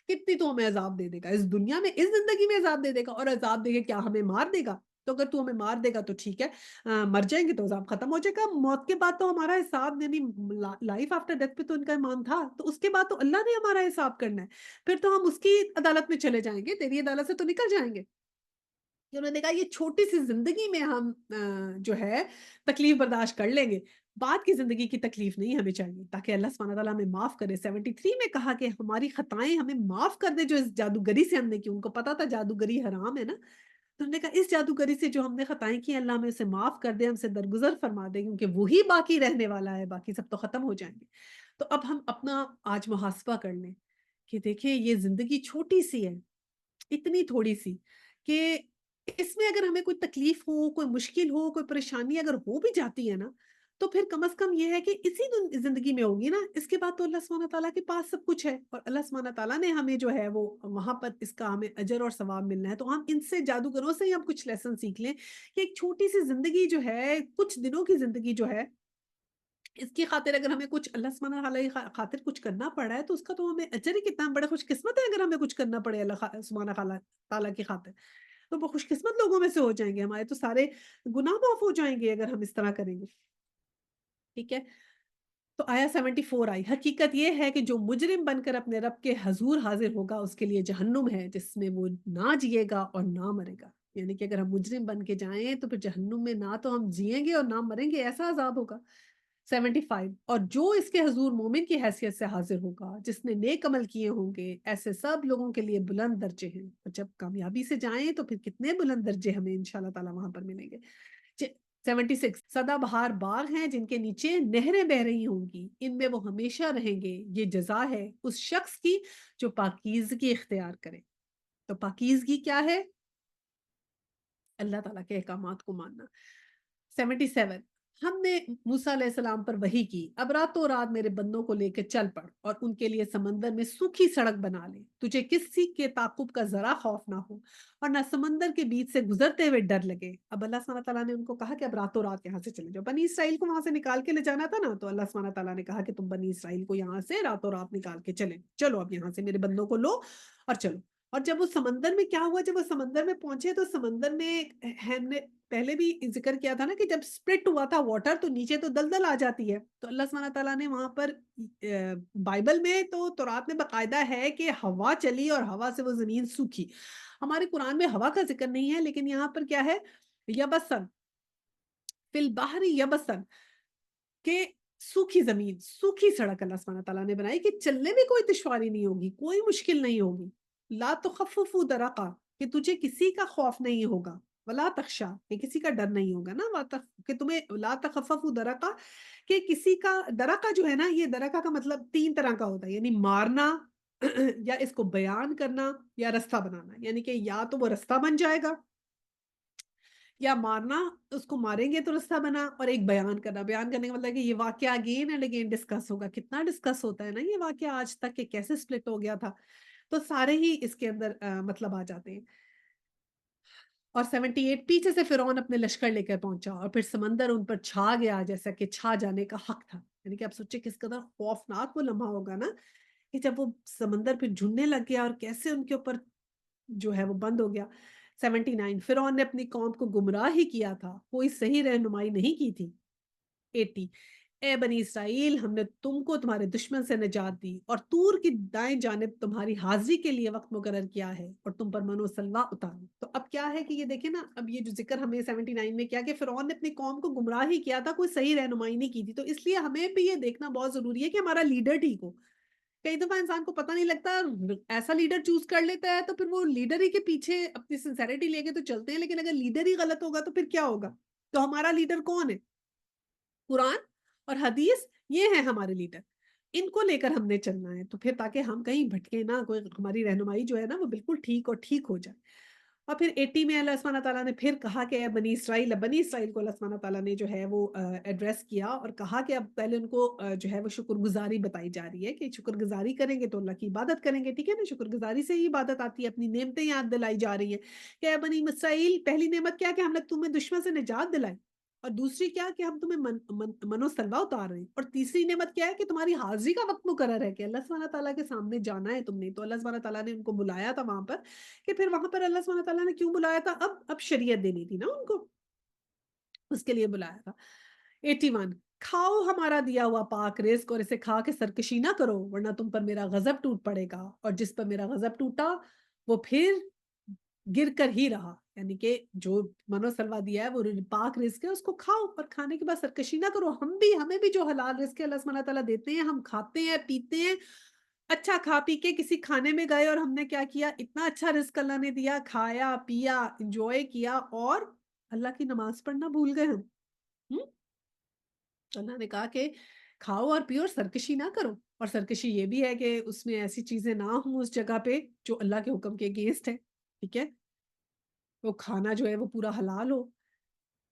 کتنی تو ہمیں عذاب دے دے گا اس دنیا میں، اس زندگی میں عذاب دے دے گا، اور عذاب دے کے کیا ہمیں مار دے گا؟ تو اگر تو ہمیں مار دے گا تو ٹھیک ہے، مر جائیں گے تو عذاب ختم ہو جائے گا، موت کے بعد تو ہمارا حساب، یعنی لائف آفٹر ڈیتھ پہ تو ان کا ایمان تھا، تو اس کے بعد تو اللہ نے ہمارا حساب کرنا ہے، پھر تو ہم اس کی عدالت میں چلے جائیں گے، تیری عدالت سے تو نکل جائیں گے۔ کہ انہوں نے کہا یہ چھوٹی سی زندگی میں ہم جو ہے تکلیف برداشت کر لیں گے، بعد کی زندگی کی تکلیف نہیں ہمیں چاہیے، تاکہ اللہ سبحانہ تعالیٰ ہمیں معاف کرے۔ 73 میں کہا کہ ہماری خطائیں ہمیں معاف کر دے جو اس جادوگری سے ہم نے کی، ان کو پتا تھا جادوگری حرام ہے نا، تو انہوں نے کہا اس جادوگری سے جو ہم نے خطائیں کی اللہ ہمیں اسے معاف کر دے، ہم سے درگزر فرما دے، کیونکہ وہی باقی رہنے والا ہے، باقی سب تو ختم ہو جائیں گے۔ تو اب ہم اپنا آج محاسبہ کر لیں کہ دیکھیں یہ زندگی چھوٹی سی ہے، اتنی تھوڑی سی، کہ اس میں اگر ہمیں کوئی تکلیف ہو، کوئی مشکل ہو، کوئی پریشانی اگر ہو بھی جاتی ہے نا، تو پھر کم از کم یہ ہے کہ اسی زندگی میں ہوگی نا، اس کے بعد تو اللہ سبحانہ تعالیٰ کے پاس سب کچھ ہے، اور اللہ سبحانہ تعالیٰ نے ہمیں جو ہے وہ وہاں پر اس کا ہمیں اجر اور ثواب ملنا ہے، تو ہم ان سے جادوگروں سے ہی ہم کچھ لیسن سیکھ لیں کہ ایک چھوٹی سی زندگی جو ہے، کچھ دنوں کی زندگی جو ہے، اس کی خاطر اگر ہمیں کچھ اللہ سبحانہ تعالیٰ کی خاطر کچھ کرنا پڑا ہے، تو اس کا تو ہمیں اجر ہی کتنا بڑے خوش قسمت ہے اگر ہمیں کچھ کرنا پڑے اللہ سبحانہ تعالیٰ کی خاطر، تو وہ خوش قسمت لوگوں میں سے ہو جائیں گے، ہمارے تو سارے گناہ معاف ہو جائیں گے اگر ہم اس طرح کریں گے، ٹھیک ہے۔ تو آیا 74 آئی، حقیقت یہ ہے کہ جو مجرم بن کر اپنے رب کے حضور حاضر ہوگا اس کے لیے جہنم ہے جس میں وہ نہ جیے گا اور نہ مرے گا، یعنی کہ اگر ہم مجرم بن کے جائیں تو پھر جہنم میں نہ تو ہم جیئیں گے اور نہ مریں گے، ایسا عذاب ہوگا۔ 75 اور جو اس کے حضور مومن کی حیثیت سے حاضر ہوگا جس نے نیک عمل کیے ہوں گے، ایسے سب لوگوں کے لیے بلند درجے ہیں، اور جب کامیابی سے جائیں تو پھر کتنے بلند درجے ہمیں انشاءاللہ تعالی وہاں پر ملیں گے۔ 76 سدا بہار باغ ہیں جن کے نیچے نہریں بہ رہی ہوں گی، ان میں وہ ہمیشہ رہیں گے، یہ جزا ہے اس شخص کی جو پاکیزگی اختیار کرے۔ तो पाकीज़गी क्या है? अल्लाह ताला के अहकामात को मानना। 77 हमने मूसा अलैहिस्सलाम पर वही की, अब रातों रात मेरे बंदों को लेकर चल पड़ और उनके लिए समंदर में सूखी सड़क बना ले, तुझे किसी के ताकुब का जरा खौफ ना हो और ना समंदर के बीच से गुजरते हुए डर लगे। अब अल्लाह सुब्हानहू तआला ने उनको कहा कि अब रातों रात यहाँ से चले जाओ। बनी इसराइल को वहां से निकाल के ले जाना था ना, तो अल्लाह सुब्हानहू तआला ने कहा कि तुम बनी इसराइल को यहाँ से रातों रात निकाल के चले चलो, अब यहाँ से मेरे बंदों को लो और चलो। और जब वो समंदर में क्या हुआ, जब वो समंदर में पहुंचे तो समंदर में हमने पहले भी ज़िक्र किया था ना कि जब स्प्लिट हुआ था वाटर तो नीचे तो दलदल आ जाती है। तो अल्लाह सुब्हानहू तआला ने वहाँ पर बाइबल में तो तौरात में बाकायदा है कि हवा चली और हवा से वो ज़मीन सूखी। हमारे कुरान में हवा का ज़िक्र नहीं है, लेकिन यहाँ पर क्या है, यबसन फिल बहरी यबसन कि सूखी ज़मीन, सूखी सड़क अल्लाह सुब्हानहू तआला ने बनाई कि चलने में कोई दुश्वारी नहीं होगी, कोई मुश्किल नहीं होगी। ला तुखफ़्फ़िफ़ु दरक़ा कि तुझे किसी का खौफ नहीं होगा, वला तख़शा कि किसी का डर नहीं होगा ना, वा तख़ कि तुम्हें ला तख़फ़्फ़िफ़ु दरक़ा कि किसी का दरक़ा जो है ना, ये दरक़ा का मतलब 3 तरह का होता है, यानी मारना या इसको बयान करना या रास्ता बनाना। यानी कि या तो वो रास्ता बन जाएगा या मारना, उसको मारेंगे तो रास्ता बना, और एक बयान करना। बयान करने का मतलब है कि ये वाक़या अगेन एंड अगेन डिस्कस होगा। कितना डिस्कस होता है ना ये वाक़या आज तक कि कैसे स्प्लिट हो गया था। तो सारे ही इसके अंदर मतलब आ जाते हैं। और 78 पीछे से फ़िरौन अपने लश्कर लेकर पहुँचा और फिर समंदर उन पर छा गया जैसा कि छा जाने का हक़ था। यानी कि आप सोचिए किस कदर खौफ़नाक वो लम्हा होगा ना, कि जब वो समंदर फिर झुलने लग गया और कैसे उनके ऊपर जो है वो बंद हो गया। 79 फ़िरौन ने अपनी कौम को गुमराह ही किया था, कोई सही रहनुमाई नहीं की थी। 80 ए बनी इसराइल, हमने तुमको तुम्हारे दुश्मन से निजात दी और तूर की दाएं जानिब तुम्हारी हाजिरी के लिए वक्त मुकर्रर किया है और तुम पर मनो सलवा उतारू। तो अब क्या है कि ये देखे ना, अब ये जो जिक्र हमें 79 में किया कि फिरौन ने अपनी कौम को गुमराह ही किया था, कोई सही रहनुमाई नहीं की थी। तो इसलिए हमें भी ये देखना बहुत जरूरी है कि हमारा लीडर ठीक हो। कई दफा इंसान को पता नहीं लगता, ऐसा लीडर चूज कर लेता है तो फिर वो लीडर ही के पीछे अपनी सिंसेरिटी लेके तो चलते हैं, लेकिन अगर लीडर ही गलत होगा तो फिर क्या होगा। तो हमारा लीडर कौन है? कुरान और हदीस, ये हैं हमारे लीडर। इनको लेकर हमने चलना है, तो फिर ताकि हम कहीं भटके ना, कोई हमारी रहनुमाई जो है ना वो बिल्कुल ठीक और ठीक हो जाए। और फिर 80 में अल्लाह सुब्हानहू तआला ने फिर कहा कि अब बनी इसराइल को अल्लाह सुब्हानहू तआला ने जो है वो एड्रेस किया और कहा कि अब पहले उनको जो है वो शुक्रगुज़ारी बताई जा रही है कि शुक्रगुज़ारी करेंगे तो अल्लाह की इबादत करेंगे, ठीक है ना? शुक्रगुज़ारी से ही इबादत आती है, अपनी नेमतें याद दिलाई जा रही हैं कि ऐ बनी इसराइल, पहली नेमत क्या है कि हमने तुम्हें दुश्मन से निजात दिलाई, और दूसरी क्या कि हम तुम्हें मनोसलवा उतार रहे हैं, और तीसरी नेमत क्या है कि तुम्हारी हाजिरी का वक्त मुकर्रर है कि अल्लाह सुब्हानहू तआला के सामने जाना है तुमने। तो अल्लाह सुब्हानहू तआला ने उनको बुलाया था वहां पर, कि फिर वहां पर अल्लाह सुब्हानहू तआला ने क्यों बुलाया था, अब शरीयत देनी थी ना उनको, उसके लिए बुलाया था। 81 खाओ हमारा दिया हुआ पाक रिज़्क और इसे खा के सरकशी ना करो, वरना तुम पर मेरा गज़ब टूट पड़ेगा, और जिस पर मेरा गज़ब टूटा वो फिर गिर कर ही रहा। यानी कि जो मनोसलवा दिया है वो पाक रिज़्क है, उसको खाओ और खाने के बाद सरकशी ना करो। हमें भी जो हलाल रिज़्क है अल्लाह सुब्हानहू तआला देते हैं, हम खाते हैं, पीते हैं। अच्छा खा पी के किसी खाने में गए और हमने क्या किया, इतना अच्छा रिज़्क अल्लाह ने दिया, खाया, पिया, एन्जॉय किया और अल्लाह की नमाज़ पढ़ना भूल गए हम। हुँ? अल्लाह ने कहा कि खाओ और पियो और सरकशी ना करो, और सरकशी ये भी है कि उसमें ऐसी चीज़ें ना हों उस जगह पे जो अल्लाह के हुक्म के अगेंस्ट है, ठीक है? वो खाना जो है वो पूरा हलाल हो।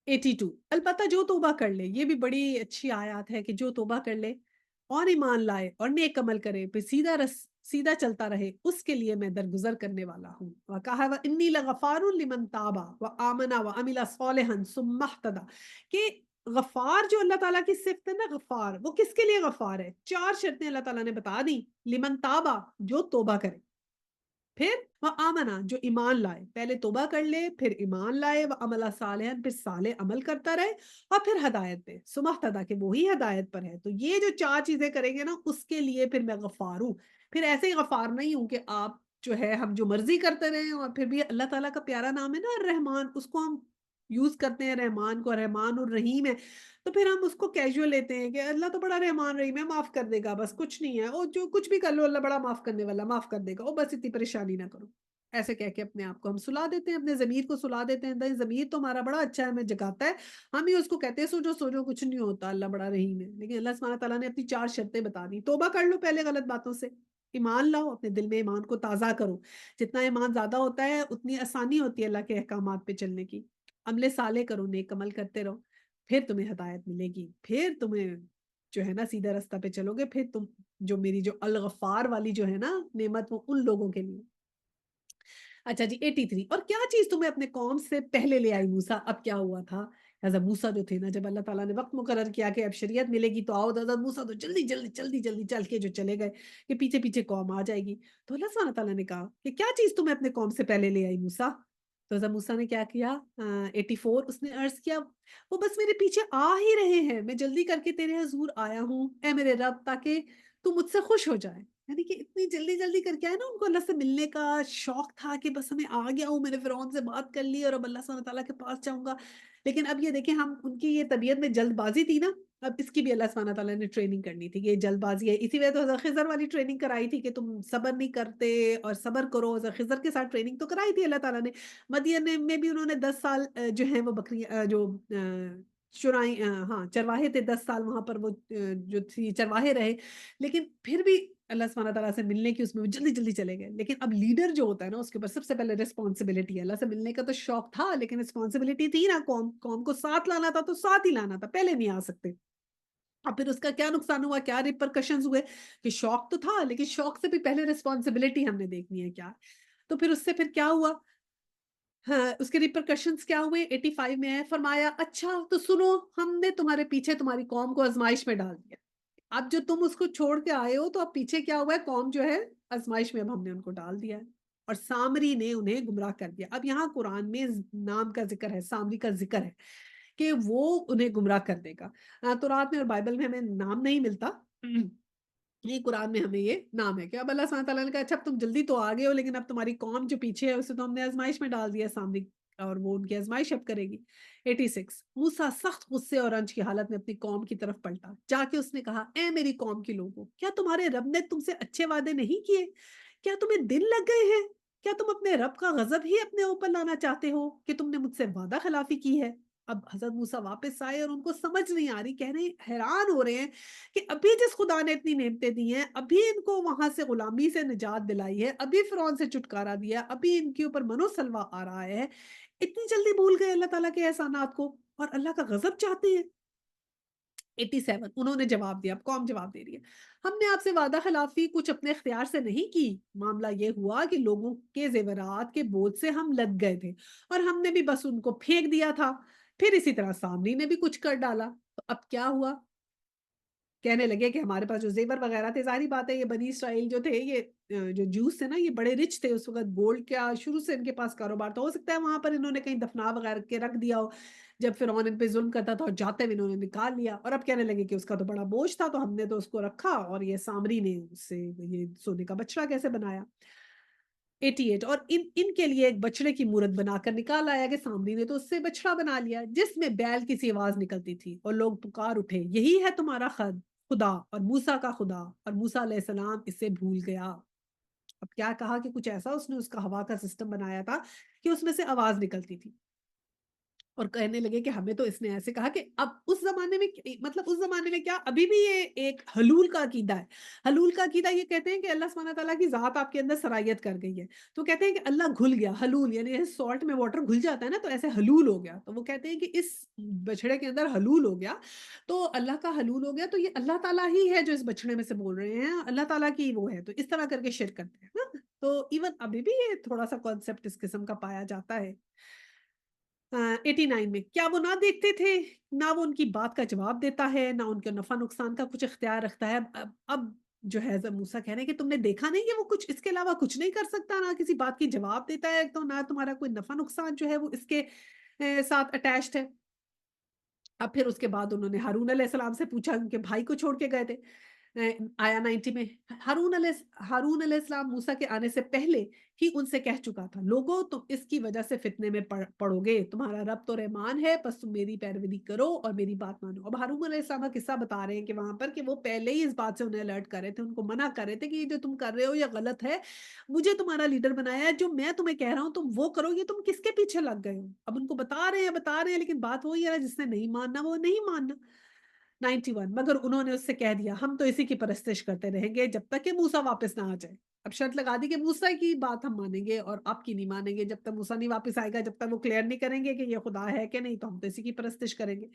82 अलबत्ता जो तौबा कर ले, ये भी बड़ी अच्छी आयत है कि जो तौबा कर ले और ईमान लाए और नेक अमल करे, फिर सीधा चलता रहे, उसके लिए मैं दरगुजर करने वाला हूँ। व कहा व इन्नी लगफ़ारुन लिमन ताबा व आमना व अमिला सालिहन सुम्मा इह्तदा कि गफ़ार जो अल्लाह ताला की सिफ़त है ना, गफ़ार, वो किसके लिए गफ़ार है? 4 शर्तें अल्लाह ताला ने बता दी। लिमन ताबा, जो तौबा करे। फिर व आमना, जो ईमान लाए, पहले तौबा कर ले, फिर ईमान लाए, व अमला सालेहन, फिर साले अमल करता रहे, और फिर हदायत पे सुमहतदा के वो ही हदायत पर है। तो ये जो 4 चीज़ें करेंगे ना, उसके लिए फिर मैं गफ़ार हूँ। फिर ऐसे ही गफ़ार नहीं हूँ कि आप जो है हम जो मर्ज़ी करते रहें, और फिर भी अल्लाह ताला का प्यारा नाम है ना रहमान, उसको हम यूज़ करते हैं रहमान को, रहमान और रहीम है। तो फिर हम उसको कैज़ुअल लेते हैं कि अल्लाह तो बड़ा रहमान रहीम है, माफ़ कर देगा, बस कुछ नहीं है, और जो कुछ भी कर लो अल्लाह बड़ा माफ़ करने वाला, माफ़ कर देगा, ओ बस इतनी परेशानी ना करो। ऐसे कह के अपने आप को हम सुला देते हैं, अपने ज़मीर को सुला देते हैं, नहीं ज़मीर तो हमारा बड़ा अच्छा है, हमें जगाता है, हम ही उसको कहते हैं सो जो, कुछ नहीं होता, अल्लाह बड़ा रहीम है। लेकिन अल्लाह सुब्हानहू तआला ने अपनी 4 शर्तें बता दी, तौबा कर लो पहले गलत बातों से, ایمان لاؤ، اپنے دل میں ایمان کو تازہ کرو، جتنا ایمان زیادہ ہوتا ہے اتنی آسانی ہوتی ہے اللہ کے احکامات پہ چلنے کی، عمل صالح کرو، نیک عمل کرتے رہو، پھر تمہیں ہدایت ملے گی، پھر تمہیں جو ہے نا سیدھا راستہ پہ چلو گے، پھر تم جو میری جو الغفار والی جو ہے نا نعمت وہ ان لوگوں کے لیے۔ اچھا جی 83 اور کیا چیز تمہیں اپنے قوم سے پہلے لے آئی موسیٰ؟ اب کیا ہوا تھا؟ حضرت موسیٰ جو تھے نا جب اللہ تعالیٰ نے وقت مقرر کیا کہ اب شریعت ملے گی تو آؤ، تو حضرت موسیٰ تو جلدی جلدی جلدی جلدی چل کے جو چلے گئے کہ پیچھے پیچھے قوم آ جائے گی، تو اللہ سبحانہ تعالیٰ نے کہا کہ کیا چیز تمہیں اپنے قوم سے پہلے لے آئی موسیٰ؟ تو حضرت موسیٰ نے کیا کیا؟ 84 اس نے عرض کیا وہ بس میرے پیچھے آ ہی رہے ہیں، میں جلدی کر کے تیرے حضور آیا ہوں اے میرے رب تاکہ تو مجھ سے خوش ہو جائے۔ یعنی کہ اتنی جلدی جلدی کر کے آئے نا، ان کو اللہ سے ملنے کا شوق تھا کہ بس ہمیں آ گیا ہوں، میں نے فرعون سے بات کر لی اور اب اللہ سبحانہ تعالیٰ کے پاس جاؤں گا۔ لیکن اب یہ دیکھیں ہم ان کی یہ طبیعت میں جلد بازی تھی نا، اب اس کی بھی اللہ سبحانہ تعالیٰ نے ٹریننگ کرنی تھی کہ یہ جلد بازی ہے، اسی وجہ تو حضرت خضر والی ٹریننگ کرائی تھی کہ تم صبر نہیں کرتے اور صبر کرو، حضرت خضر کے ساتھ ٹریننگ تو کرائی تھی اللہ تعالیٰ نے۔ مدین میں بھی انہوں نے 10 سال جو ہیں وہ بکری جو چرائی ہاں چرواہے تھے، 10 سال وہاں پر وہ جو تھی چرواہے رہے، لیکن پھر بھی اللہ سبحانہ تعالیٰ سے ملنے کی اس میں وہ جلدی جلدی چلے گئے۔ لیکن اب لیڈر جو ہوتا ہے نا اس کے اوپر سب سے پہلے رسپانسبلٹی ہے، اللہ سے ملنے کا تو شوق تھا لیکن رسپانسبلٹی تھی نا، قوم کو ساتھ لانا تھا تو ساتھ ہی لانا تھا، پہلے نہیں آ سکتے۔ اب پھر اس کا کیا نقصان ہوا، کیا ریپرکشنز ہوئے کہ شوق تو تھا لیکن شوق سے بھی پہلے رسپانسبلٹی ہم نے دیکھنی ہے کیا، تو پھر اس سے پھر کیا ہوا؟ ہاں، اس کے ریپرکشنز کیا ہوئے 85 میں ہے، فرمایا اچھا تو سنو، ہم نے تمہارے پیچھے تمہاری قوم کو آزمائش میں ڈال دیا، اب جو تم اس کو چھوڑ کے آئے ہو تو اب پیچھے کیا ہوا ہے، قوم جو ہے آزمائش میں اب ہم نے ان کو ڈال دیا ہے اور سامری نے انہیں گمراہ کر دیا۔ اب یہاں قرآن میں نام کا ذکر ہے، سامری کا ذکر ہے کہ وہ انہیں گمراہ کر دے گا۔ تورات میں اور بائبل میں ہمیں نام نہیں ملتا، یہ قرآن میں ہمیں یہ نام ہے کہ اب اللہ سبحانہ تعالیٰ نے کہا اچھا اب تم جلدی تو آ گئے ہو لیکن اب تمہاری قوم جو پیچھے ہے اسے تو ہم نے آزمائش میں ڈال دیا ہے سامنے، اور وہ ان کی آزمائش اب کرے گی۔ 86 موسیٰ سخت غصے اور رنج کی حالت میں اپنی قوم کی طرف پلٹا، جا کے اس نے کہا اے میری قوم کے لوگوں، کیا تمہارے رب نے تم سے اچھے وعدے نہیں کیے؟ کیا تمہیں دن لگ گئے ہیں؟ کیا تم اپنے رب کا غضب ہی اپنے اوپر لانا چاہتے ہو کہ تم نے مجھ سے وعدہ خلافی کی ہے؟ اب حضرت موسیٰ واپس آئے اور ان کو سمجھ نہیں آ رہی، کہہ رہے ہیں حیران ہو رہے ہیں کہ ابھی جس خدا نے اتنی نعمتیں دی ہیں، ابھی ان کو وہاں سے غلامی سے نجات دلائی ہے، ابھی فرعون سے چھٹکارا دیا، ابھی ان کے اوپر منو سلوہ آ رہا ہے، اتنی جلدی بھول گئے اللہ تعالیٰ کے احسانات کو اور اللہ کا غضب چاہتے ہیں۔ 87 انہوں نے جواب دیا، اب قوم جواب دے رہی ہے، ہم نے آپ سے وعدہ خلافی کچھ اپنے اختیار سے نہیں کی، معاملہ یہ ہوا کہ لوگوں کے زیورات کے بوجھ سے ہم لد گئے تھے اور ہم نے بھی بس ان کو پھینک دیا تھا، پھر اسی طرح سامری نے بھی کچھ کر ڈالا، تو اب کیا ہوا؟ کہنے لگے کہ ہمارے پاس جو زیور وغیرہ تھے، ظاہری بات ہے یہ بنی اسرائیل جو تھے یہ جو جوز تھے نا یہ بڑے رچ تھے اس وقت، گولڈ کا شروع سے ان کے پاس کاروبار تھا، ہو سکتا ہے وہاں پر انہوں نے کہیں دفنا وغیرہ کے رکھ دیا ہو جب فرعون ان پہ ظلم کرتا تھا اور جاتے ہوئے انہوں نے نکال لیا، اور اب کہنے لگے کہ اس کا تو بڑا بوجھ تھا تو ہم نے تو اس کو رکھا اور یہ سامری نے اس سے یہ سونے کا بچڑا کیسے بنایا۔ 88 اور ان کے لیے ایک بچڑے کی مورت بنا کر نکال آیا کہ سامری نے تو اس سے بچڑا بنا لیا جس میں بیل کی سی آواز نکلتی تھی اور لوگ پکار اٹھے یہی ہے تمہارا خدا اور موسیٰ کا خدا، اور موسیٰ علیہ السلام اسے بھول گیا۔ اب کیا کہا کہ کچھ ایسا اس نے اس کا ہوا کا سسٹم بنایا تھا کہ اس میں سے آواز نکلتی تھی اور کہنے لگے کہ ہمیں تو اس نے ایسے کہا کہ اب اس زمانے میں مطلب اس زمانے میں کیا ابھی بھی یہ ایک حلول کا عقیدہ ہے۔ حلول کا عقیدہ یہ کہتے ہیں کہ اللہ سبحانہ تعالیٰ کی ذات آپ کے اندر صلاحیت کر گئی ہے، تو کہتے ہیں کہ اللہ گھل گیا، حلول یعنی سالٹ میں واٹر گھل جاتا ہے نا تو ایسے حلول ہو گیا، تو وہ کہتے ہیں کہ اس بچڑے کے اندر حلول ہو گیا، تو اللہ کا حلول ہو گیا، تو یہ اللہ تعالیٰ ہی ہے جو اس بچڑے میں سے بول رہے ہیں، اللہ تعالیٰ کی وہ ہے، تو اس طرح کر کے شرک کرتے ہیں نا؟ تو ایون ابھی بھی یہ تھوڑا سا کانسیپٹ اس قسم کا پایا جاتا ہے۔ 89 میں کیا وہ نہ دیکھتے تھے، نہ وہ ان کی بات کا جواب دیتا ہے، نہ ان کے نفع نقصان کا کچھ اختیار رکھتا ہے۔ اب جو ہے حضرت موسیٰ کہہ رہے ہیں کہ تم نے دیکھا نہیں کہ وہ کچھ اس کے علاوہ کچھ نہیں کر سکتا، نہ کسی بات کی جواب دیتا ہے، تو نہ تمہارا کوئی نفع نقصان جو ہے وہ اس کے ساتھ اٹیچڈ ہے۔ اب پھر اس کے بعد انہوں نے ہارون علیہ السلام سے پوچھا، ان کے بھائی کو چھوڑ کے گئے تھے، آیا 90 میں ہارون علیہ السلام موسیٰ کے آنے سے پہلے ہی ان سے کہہ چکا تھا لوگوں تم اس کی وجہ سے فتنے میں پڑو گے، تمہارا رب تو رحمان ہے بس تم میری پیروی کرو اور میری بات مانو۔ اب ہارون علیہ السلام کا قصہ بتا رہے ہیں کہ وہاں پر کہ وہ پہلے ہی اس بات سے انہیں الرٹ کر رہے تھے، ان کو منع کر رہے تھے کہ یہ جو تم کر رہے ہو یہ غلط ہے، مجھے تمہارا لیڈر بنایا ہے، جو میں تمہیں کہہ رہا ہوں تم وہ کرو، یہ تم کس کے پیچھے لگ گئے ہو؟ اب ان کو بتا رہے ہیں لیکن بات وہی ہے نا، جس نے نہیں ماننا وہ نہیں ماننا۔ 91 مگر انہوں نے اس سے کہہ دیا ہم تو اسی کی پرستش کرتے رہیں گے جب تک کہ موسیٰ واپس نہ آ جائے۔ اب شرط لگا دی کہ موسیٰ کی بات ہم مانیں گے اور آپ کی نہیں مانیں گے، جب تک موسیٰ نہیں واپس آئے گا، جب تک وہ کلیئر نہیں کریں گے کہ یہ خدا ہے کہ نہیں، تو ہم تو اسی کی پرستش کریں گے۔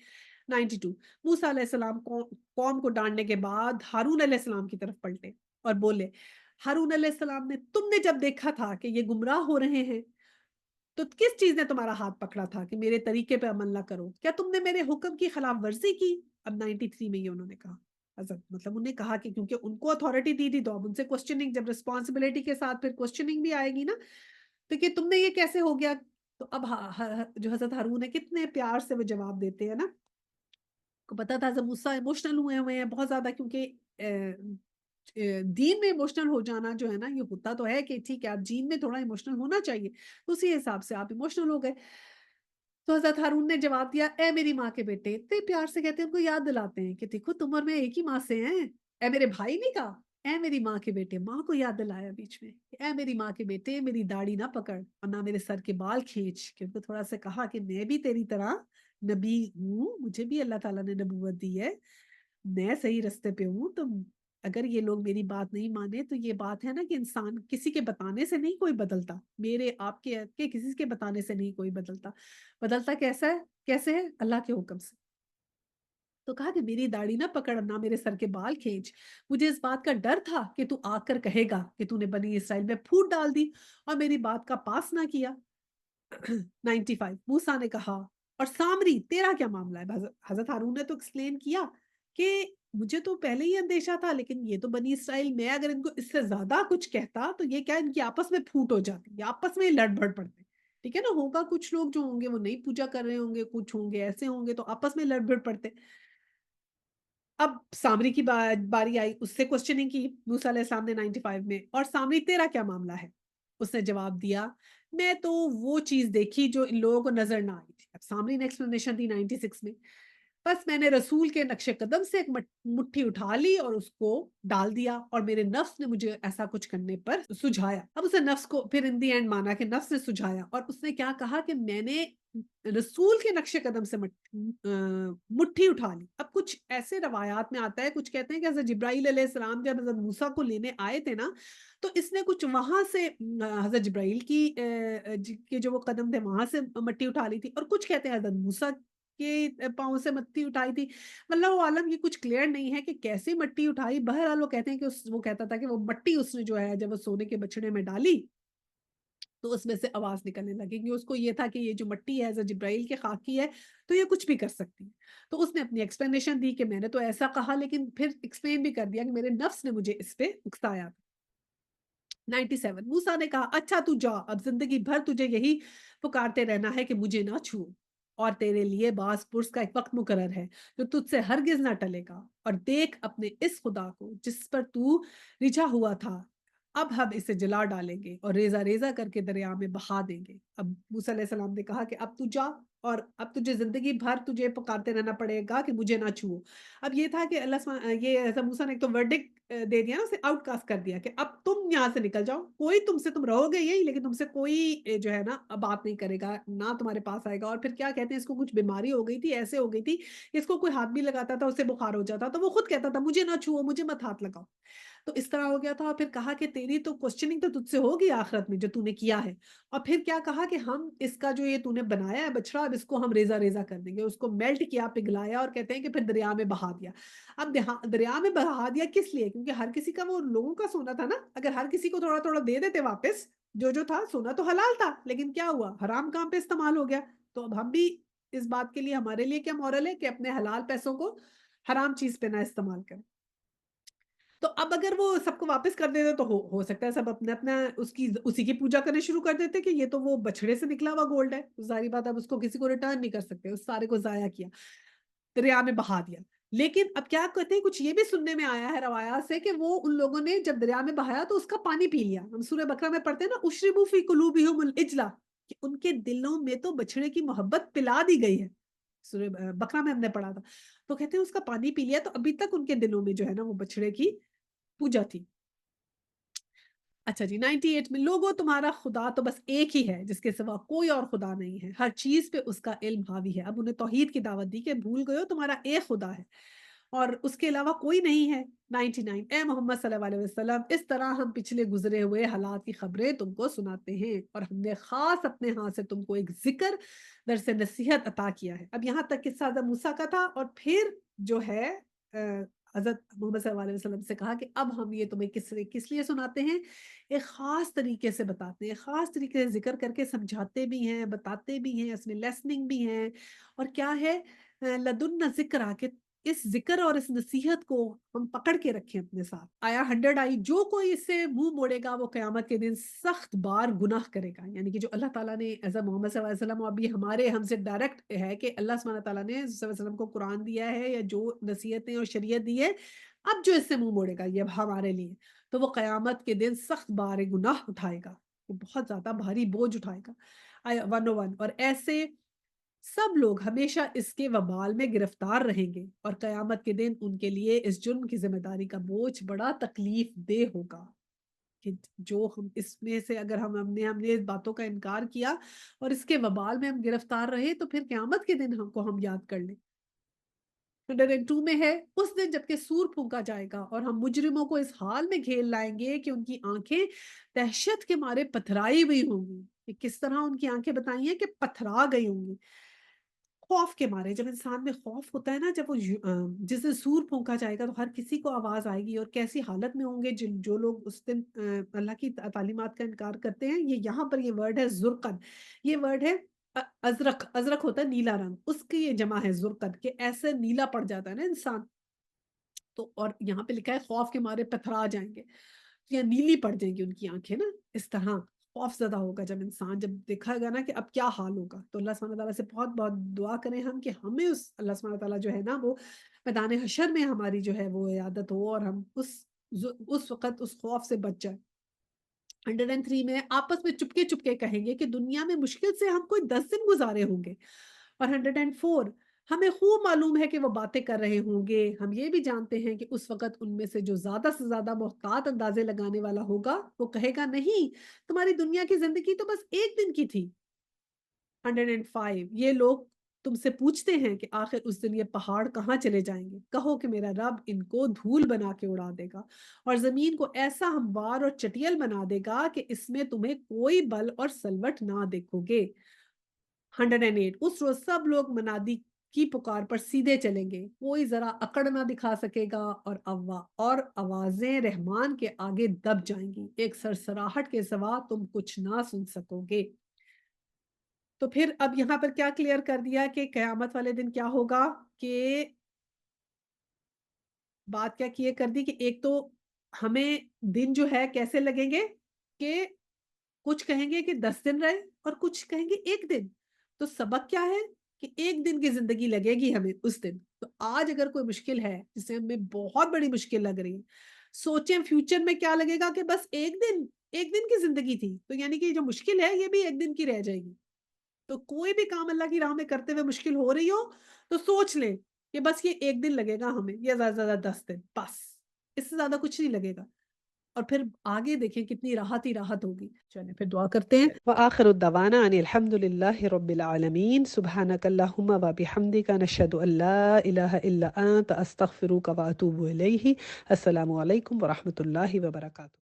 92 موسیٰ علیہ السلام قوم کو ڈانٹنے کے بعد ہارون علیہ السلام کی طرف پلٹے اور بولے، ہارون علیہ السلام نے تم نے جب دیکھا تھا کہ یہ گمراہ ہو رہے ہیں تو کس چیز نے تمہارا ہاتھ پکڑا تھا کہ میرے طریقے پہ عمل نہ کرو؟ کیا تم نے میرے حکم کی خلاف ورزی کی؟ اب 93 میں یہ انہوں نے کہا، حضرت مطلب انہوں نے کہا کہ کیونکہ ان کو اتھارٹی دی تھی تو اب ان سے کوسچننگ، جب رسپانسبلٹی کے ساتھ پھر کوسچننگ بھی آئے گی نا، تو کہ تم نے یہ کیسے ہو گیا؟ تو اب جو حضرت ہارون ہے کتنے پیار سے وہ جواب دیتے ہیں نا، کو پتا تھا حضرت موسیٰ ایموشنل ہوئے ہیں بہت زیادہ، کیونکہ دین میں ایموشنل ہو جانا جو ہے نا، یہ ہوتا تو ہے کہ ٹھیک ہے آپ دین میں تھوڑا ایموشنل ہونا چاہیے، تو اسی حساب سے آپ ایموشنل ہو گئے۔ تو حضرت ہارون نے جواب دیا، اے میری ماں کے بیٹے، اتنے پیار سے کہتے ہیں، ان کو یاد دلاتے ہیں کہ دیکھو تم اور میں ایک ہی ماں سے ہیں۔ اے میرے بھائی نہیں کہا، اے میری ماں کے بیٹے، ماں کو یاد دلایا بیچ میں کہ اے میری ماں کے بیٹے، میری داڑھی نہ پکڑ اور نہ میرے سر کے بال کھینچ، کہ ان کو تھوڑا سا کہا کہ میں بھی تیری طرح نبی ہوں، مجھے بھی اللہ تعالیٰ نے نبوت دی ہے، میں صحیح رستے پہ ہوں، تو اگر یہ لوگ میری بات نہیں مانے تو یہ بات ہے نا کہ انسان کسی کے بتانے سے نہیں کوئی بدلتا، میرے آپ کے کسی کے بتانے سے نہیں کوئی بدلتا، بدلتا کیسا ہے، کیسے ہے؟ اللہ کے حکم سے۔ تو کہا کہ میری داڑھی نہ پکڑ نہ میرے سر کے بال کھینچ، مجھے اس بات کا ڈر تھا کہ تو آ کر کہے گا کہ تو نے بنی اسرائیل میں پھوٹ ڈال دی اور میری بات کا پاس نہ کیا۔ 95 موسیٰ نے کہا، اور سامری تیرا کیا معاملہ ہے؟ حضرت ہارون نے تو ایکسپلین کیا کہ مجھے تو پہلے ہی اندیشہ تھا، لیکن یہ تو بنی اسرائیل، میں اگر ان کو اس سے زیادہ کچھ کہتا تو یہ کیا ان کی آپس میں پھوٹ ہو جاتی یا آپس میں لڑ بڑ پڑتے، ٹھیک ہے نا، ہوگا کچھ لوگ جو ہوں گے وہ نہیں پوجا کر رہے ہوں گے، کچھ ہوں گے ایسے ہوں گے تو آپس میں لڑ بڑ پڑتے۔ اب سامری کی باری آئی، اس سے کوسچننگ کی موسیٰ علیہ السلام نے 95 میں، اور سامری تیرا کیا معاملہ ہے؟ اس نے جواب دیا، میں تو وہ چیز دیکھی جو ان لوگوں کو نظر نہ آئی تھی۔ اب سامری نے ایکسپلینیشن دی 96 میں، بس میں نے رسول کے نقش قدم سے ایک مٹھی اٹھا لی اور اس کو ڈال دیا، اور میرے نفس نے مجھے ایسا کچھ کرنے پر سجھایا۔ اب اسے نفس کو پھر ان دی اینڈ مانا کہ نفس نے سجھایا، اور اس نے کیا کہا کہ میں نے رسول کے نقش قدم سے مٹھی اٹھا لی۔ اب کچھ ایسے روایات میں آتا ہے، کچھ کہتے ہیں کہ حضرت جبرائیل علیہ السلام جب حضرت موسیٰ کو لینے آئے تھے نا، تو اس نے کچھ وہاں سے حضرت جبرائیل کی کے جو وہ قدم تھے وہاں سے مٹی اٹھا لی تھی، اور کچھ کہتے ہیں حضرت موسیٰ کے پاؤں سے مٹی اٹھائی تھی۔ واللہ عالم یہ کچھ کلیئر نہیں ہے کہ کیسے مٹی اٹھائی، بہرحال وہ کہتے ہیں کہ وہ کہتا تھا کہ وہ مٹی اس نے جو ہے جب وہ سونے کے بچڑے میں ڈالی تو اس میں سے آواز نکلنے لگی، کہ اس کو یہ تھا کہ یہ جو مٹی ہے حضرت جبرائیل کے خاک کی ہے تو یہ کچھ بھی کر سکتی ہے۔ تو اس نے اپنی ایکسپلینیشن دی کہ میں نے تو ایسا کہا، لیکن پھر ایکسپلین بھی کر دیا کہ میرے نفس نے مجھے اس پہ اکسایا تھا۔ 97 موسیٰ نے کہا، اچھا تو جا، اب زندگی بھر تجھے یہی پکارتے رہنا ہے کہ مجھے نہ چھو، اور تیرے لیے باز پرس کا ایک وقت مقرر ہے جو تجھ سے ہرگز نہ ٹلے گا، اور دیکھ اپنے اس خدا کو جس پر تو رجھا ہوا تھا، اب ہم اسے جلا ڈالیں گے اور ریزہ ریزہ کر کے دریا میں بہا دیں گے۔ اب موسیٰ علیہ السلام نے کہا کہ اب تو جا، اور اب تجھے زندگی بھر تجھے پکارتے رہنا پڑے گا کہ مجھے نہ چھو۔ اب یہ تھا کہ یہ حضرت موسیٰ نے ایک تو ورڈکٹ دے دیا نا، اسے آؤٹ کاسٹ کر دیا کہ اب تم یہاں سے نکل جاؤ، کوئی تم سے، تم رہو گے یہی لیکن تم سے کوئی جو ہے نا بات نہیں کرے گا، نہ تمہارے پاس آئے گا۔ اور پھر کیا کہتے ہیں، اس کو کچھ بیماری ہو گئی تھی، ایسے ہو گئی تھی کہ اس کو کوئی ہاتھ بھی لگاتا تھا اسے بخار ہو جاتا، تو وہ خود کہتا تھا مجھے نہ چھوؤ، مجھے مت ہاتھ لگاؤ۔ تو اس طرح ہو گیا تھا، اور پھر کہا کہ تیری تو کوسچننگ تو تجھ سے ہوگی آخرت میں جو تو نے کیا ہے، اور پھر کیا کہا کہ ہم اس کا جو یہ تو نے بنایا ہے بچڑا، اب اس کو ہم ریزہ ریزہ کر دیں گے، اس کو میلٹ کیا، پگھلایا، اور کہتے ہیں کہ پھر دریا میں بہا دیا۔ اب دریا میں بہا دیا کس لیے؟ کیونکہ ہر کسی کا وہ لوگوں کا سونا تھا نا، اگر ہر کسی کو تھوڑا تھوڑا دے دیتے واپس، جو تھا سونا تو حلال تھا، لیکن کیا ہوا، حرام کام پہ استعمال ہو گیا۔ تو اب ہم بھی اس بات کے لیے ہمارے لیے کیا مورل ہے کہ اپنے حلال پیسوں کو حرام چیز پہ نہ استعمال کریں۔ تو اب اگر وہ سب کو واپس کر دیتے تو ہو سکتا ہے سب اپنا اپنا اسی کی پوجا کرنے شروع کر دیتے کہ یہ تو وہ بچڑے سے نکلا ہوا گولڈ ہے، ظاہری بات اب اس کو کسی کو ریٹرن نہیں کر سکتے، اس سارے کو ضائع کیا، دریا میں بہا دیا۔ لیکن اب کیا کہتے ہیں، کچھ یہ بھی سننے میں آیا ہے روایات سے کہ وہ ان لوگوں نے جب دریا میں بہایا تو اس کا پانی پی لیا۔ ہم سورہ بقرہ میں پڑھتے ہیں نا، اشربوا فی قلوبہم العجلہ، کہ ان کے دلوں میں تو بچڑے کی محبت پلا دی گئی ہے، سورہ بقرہ میں ہم نے پڑھا تھا۔ تو کہتے ہیں اس کا پانی پی لیا، تو ابھی تک ان کے دلوں میں جو ہے نا وہ بچڑے کی پوجا تھی۔ اچھا جی 98 میں، لوگوں تمہارا خدا تو بس ایک ہی ہے جس کے سوا کوئی اور خدا نہیں ہے، ہر چیز پہ اس کا علم حاوی ہے۔ اب انہیں توحید کی دعوت دی کہ بھول گئے ہو تمہارا ایک خدا ہے، اور اس کے علاوہ کوئی نہیں ہے، 99۔ اے محمد صلی اللہ علیہ وسلم، اس طرح ہم پچھلے گزرے ہوئے حالات کی خبریں تم کو سناتے ہیں، اور ہم نے خاص اپنے ہاں سے تم کو ایک ذکر درس نصیحت عطا کیا ہے۔ اب یہاں تک قصہ حضرت موسیٰ کا تھا، اور پھر جو ہے حضرت محمد صلی اللہ علیہ وسلم سے کہا کہ اب ہم یہ تمہیں کس لیے سناتے ہیں، ایک خاص طریقے سے بتاتے ہیں، خاص طریقے سے ذکر کر کے سمجھاتے بھی ہیں، بتاتے بھی ہیں، اس میں لیسننگ بھی ہیں، اور کیا ہے لدن ذکر کہ اس ذکر اور اس نصیحت کو ہم پکڑ کے رکھیں اپنے ساتھ۔ آیا 100 آئی، جو کوئی اس سے منہ موڑے گا وہ قیامت کے دن سخت بار گناہ کرے گا، یعنی کہ جو اللہ تعالیٰ نے ایز محمد صلی اللہ علیہ وسلم، ابھی ہم سے ڈائریکٹ ہے کہ اللہ سبحانہ تعالیٰ نے صلی اللہ علیہ وسلم کو قرآن دیا ہے یا جو نصیحتیں اور شریعت دی ہے، اب جو اس سے منہ موڑے گا یہ اب ہمارے لیے، تو وہ قیامت کے دن سخت بار گناہ اٹھائے گا، وہ بہت زیادہ بھاری بوجھ اٹھائے گا۔ آیا 101، اور ایسے سب لوگ ہمیشہ اس کے وبال میں گرفتار رہیں گے، اور قیامت کے دن ان کے لیے اس جرم کی ذمہ داری کا بوجھ بڑا تکلیف دہ ہوگا، کہ جو ہم اس میں سے اگر ہم نے اس باتوں کا انکار کیا اور اس کے وبال میں ہم گرفتار رہے، تو پھر قیامت کے دن ہم یاد کر لیں۔ 102 میں ہے، اس دن جبکہ سور پھونکا جائے گا اور ہم مجرموں کو اس حال میں گھیر لائیں گے کہ ان کی آنکھیں دہشت کے مارے پتھرائی ہوئی ہوں گی۔ کہ کس طرح ان کی آنکھیں بتائی ہیں کہ پتھرا گئی ہوں گی خوف کے مارے۔ جب انسان میں خوف ہوتا ہے نا، جب وہ جس دن سور پھونکا جائے گا تو ہر کسی کو آواز آئے گی، اور کیسی حالت میں ہوں گے جو لوگ اس دن اللہ کی تعلیمات کا انکار کرتے ہیں۔ یہ یہاں پر یہ ورڈ ہے زرقن، یہ ورڈ ہے ازرق، ازرق ہوتا ہے نیلا رنگ، اس کی یہ جمع ہے زرقن، کہ ایسے نیلا پڑ جاتا ہے نا انسان، تو اور یہاں پہ لکھا ہے خوف کے مارے پتھرا جائیں گے، یا نیلی پڑ جائیں گی ان کی آنکھیں نا، اس طرح خوف زدہ ہوگا جب انسان، جب دیکھا گا نا کہ اب کیا حال ہوگا۔ تو اللہ سبحانہ تعالیٰ سے بہت بہت دعا کریں ہم کہ ہمیں اس اللہ سبحانہ تعالیٰ جو ہے نا وہ میدان حشر میں ہماری جو ہے وہ عیادت ہو، اور ہم اس وقت اس خوف سے بچ جائیں۔ 103 میں آپس میں چپکے چپکے کہیں گے کہ دنیا میں مشکل سے ہم کوئی 10 دن گزارے ہوں گے، اور 104 ہمیں خوب معلوم ہے کہ وہ باتیں کر رہے ہوں گے، ہم یہ بھی جانتے ہیں کہ اس وقت ان میں سے جو زیادہ سے زیادہ محتاط اندازے لگانے والا ہوگا وہ کہے گا نہیں، تمہاری دنیا کی زندگی تو بس ایک دن کی تھی۔ 105 یہ لوگ تم سے پوچھتے ہیں کہ آخر اس دن یہ پہاڑ کہاں چلے جائیں گے، کہو کہ میرا رب ان کو دھول بنا کے اڑا دے گا، اور زمین کو ایسا ہموار اور چٹیل بنا دے گا کہ اس میں تمہیں کوئی بل اور سلوٹ نہ دیکھو گے۔ 108 اس روز سب لوگ منادی کی پکار پر سیدھے چلیں گے، کوئی ذرا اکڑ نہ دکھا سکے گا، اور آوازیں رحمان کے آگے دب جائیں گی، ایک سرسراہٹ کے سوا تم کچھ نہ سن سکو گے۔ تو پھر اب یہاں پر کیا کلیئر کر دیا کہ قیامت والے دن کیا ہوگا، کہ بات کیا کیے کر دی کہ ایک تو ہمیں دن جو ہے کیسے لگیں گے، کہ کچھ کہیں گے کہ 10 دن رہے اور کچھ کہیں گے ایک دن۔ تو سبق کیا ہے کہ ایک دن کی زندگی لگے گی ہمیں اس دن۔ تو آج اگر کوئی مشکل ہے جسے ہمیں بہت بڑی مشکل لگ رہی ہے، سوچیں فیوچر میں کیا لگے گا کہ بس ایک دن کی زندگی تھی، تو یعنی کہ جو مشکل ہے یہ بھی ایک دن کی رہ جائے گی۔ تو کوئی بھی کام اللہ کی راہ میں کرتے ہوئے مشکل ہو رہی ہو تو سوچ لیں کہ بس یہ ایک دن لگے گا ہمیں، یا زیادہ سے زیادہ 10 دن، بس اس سے زیادہ کچھ نہیں لگے گا، اور پھر آگے دیکھیں کتنی راحت ہی راحت ہوگی۔ چلیں پھر دعا کرتے ہیں۔ وآخر الدعوانا ان الحمد للہ رب العالمین، سبحانک اللہم و بحمدک، نشہد ان لا الہ الا انت، استغفرک و اتوب الیہ۔ السلام علیکم ورحمۃ اللہ وبرکاتہ۔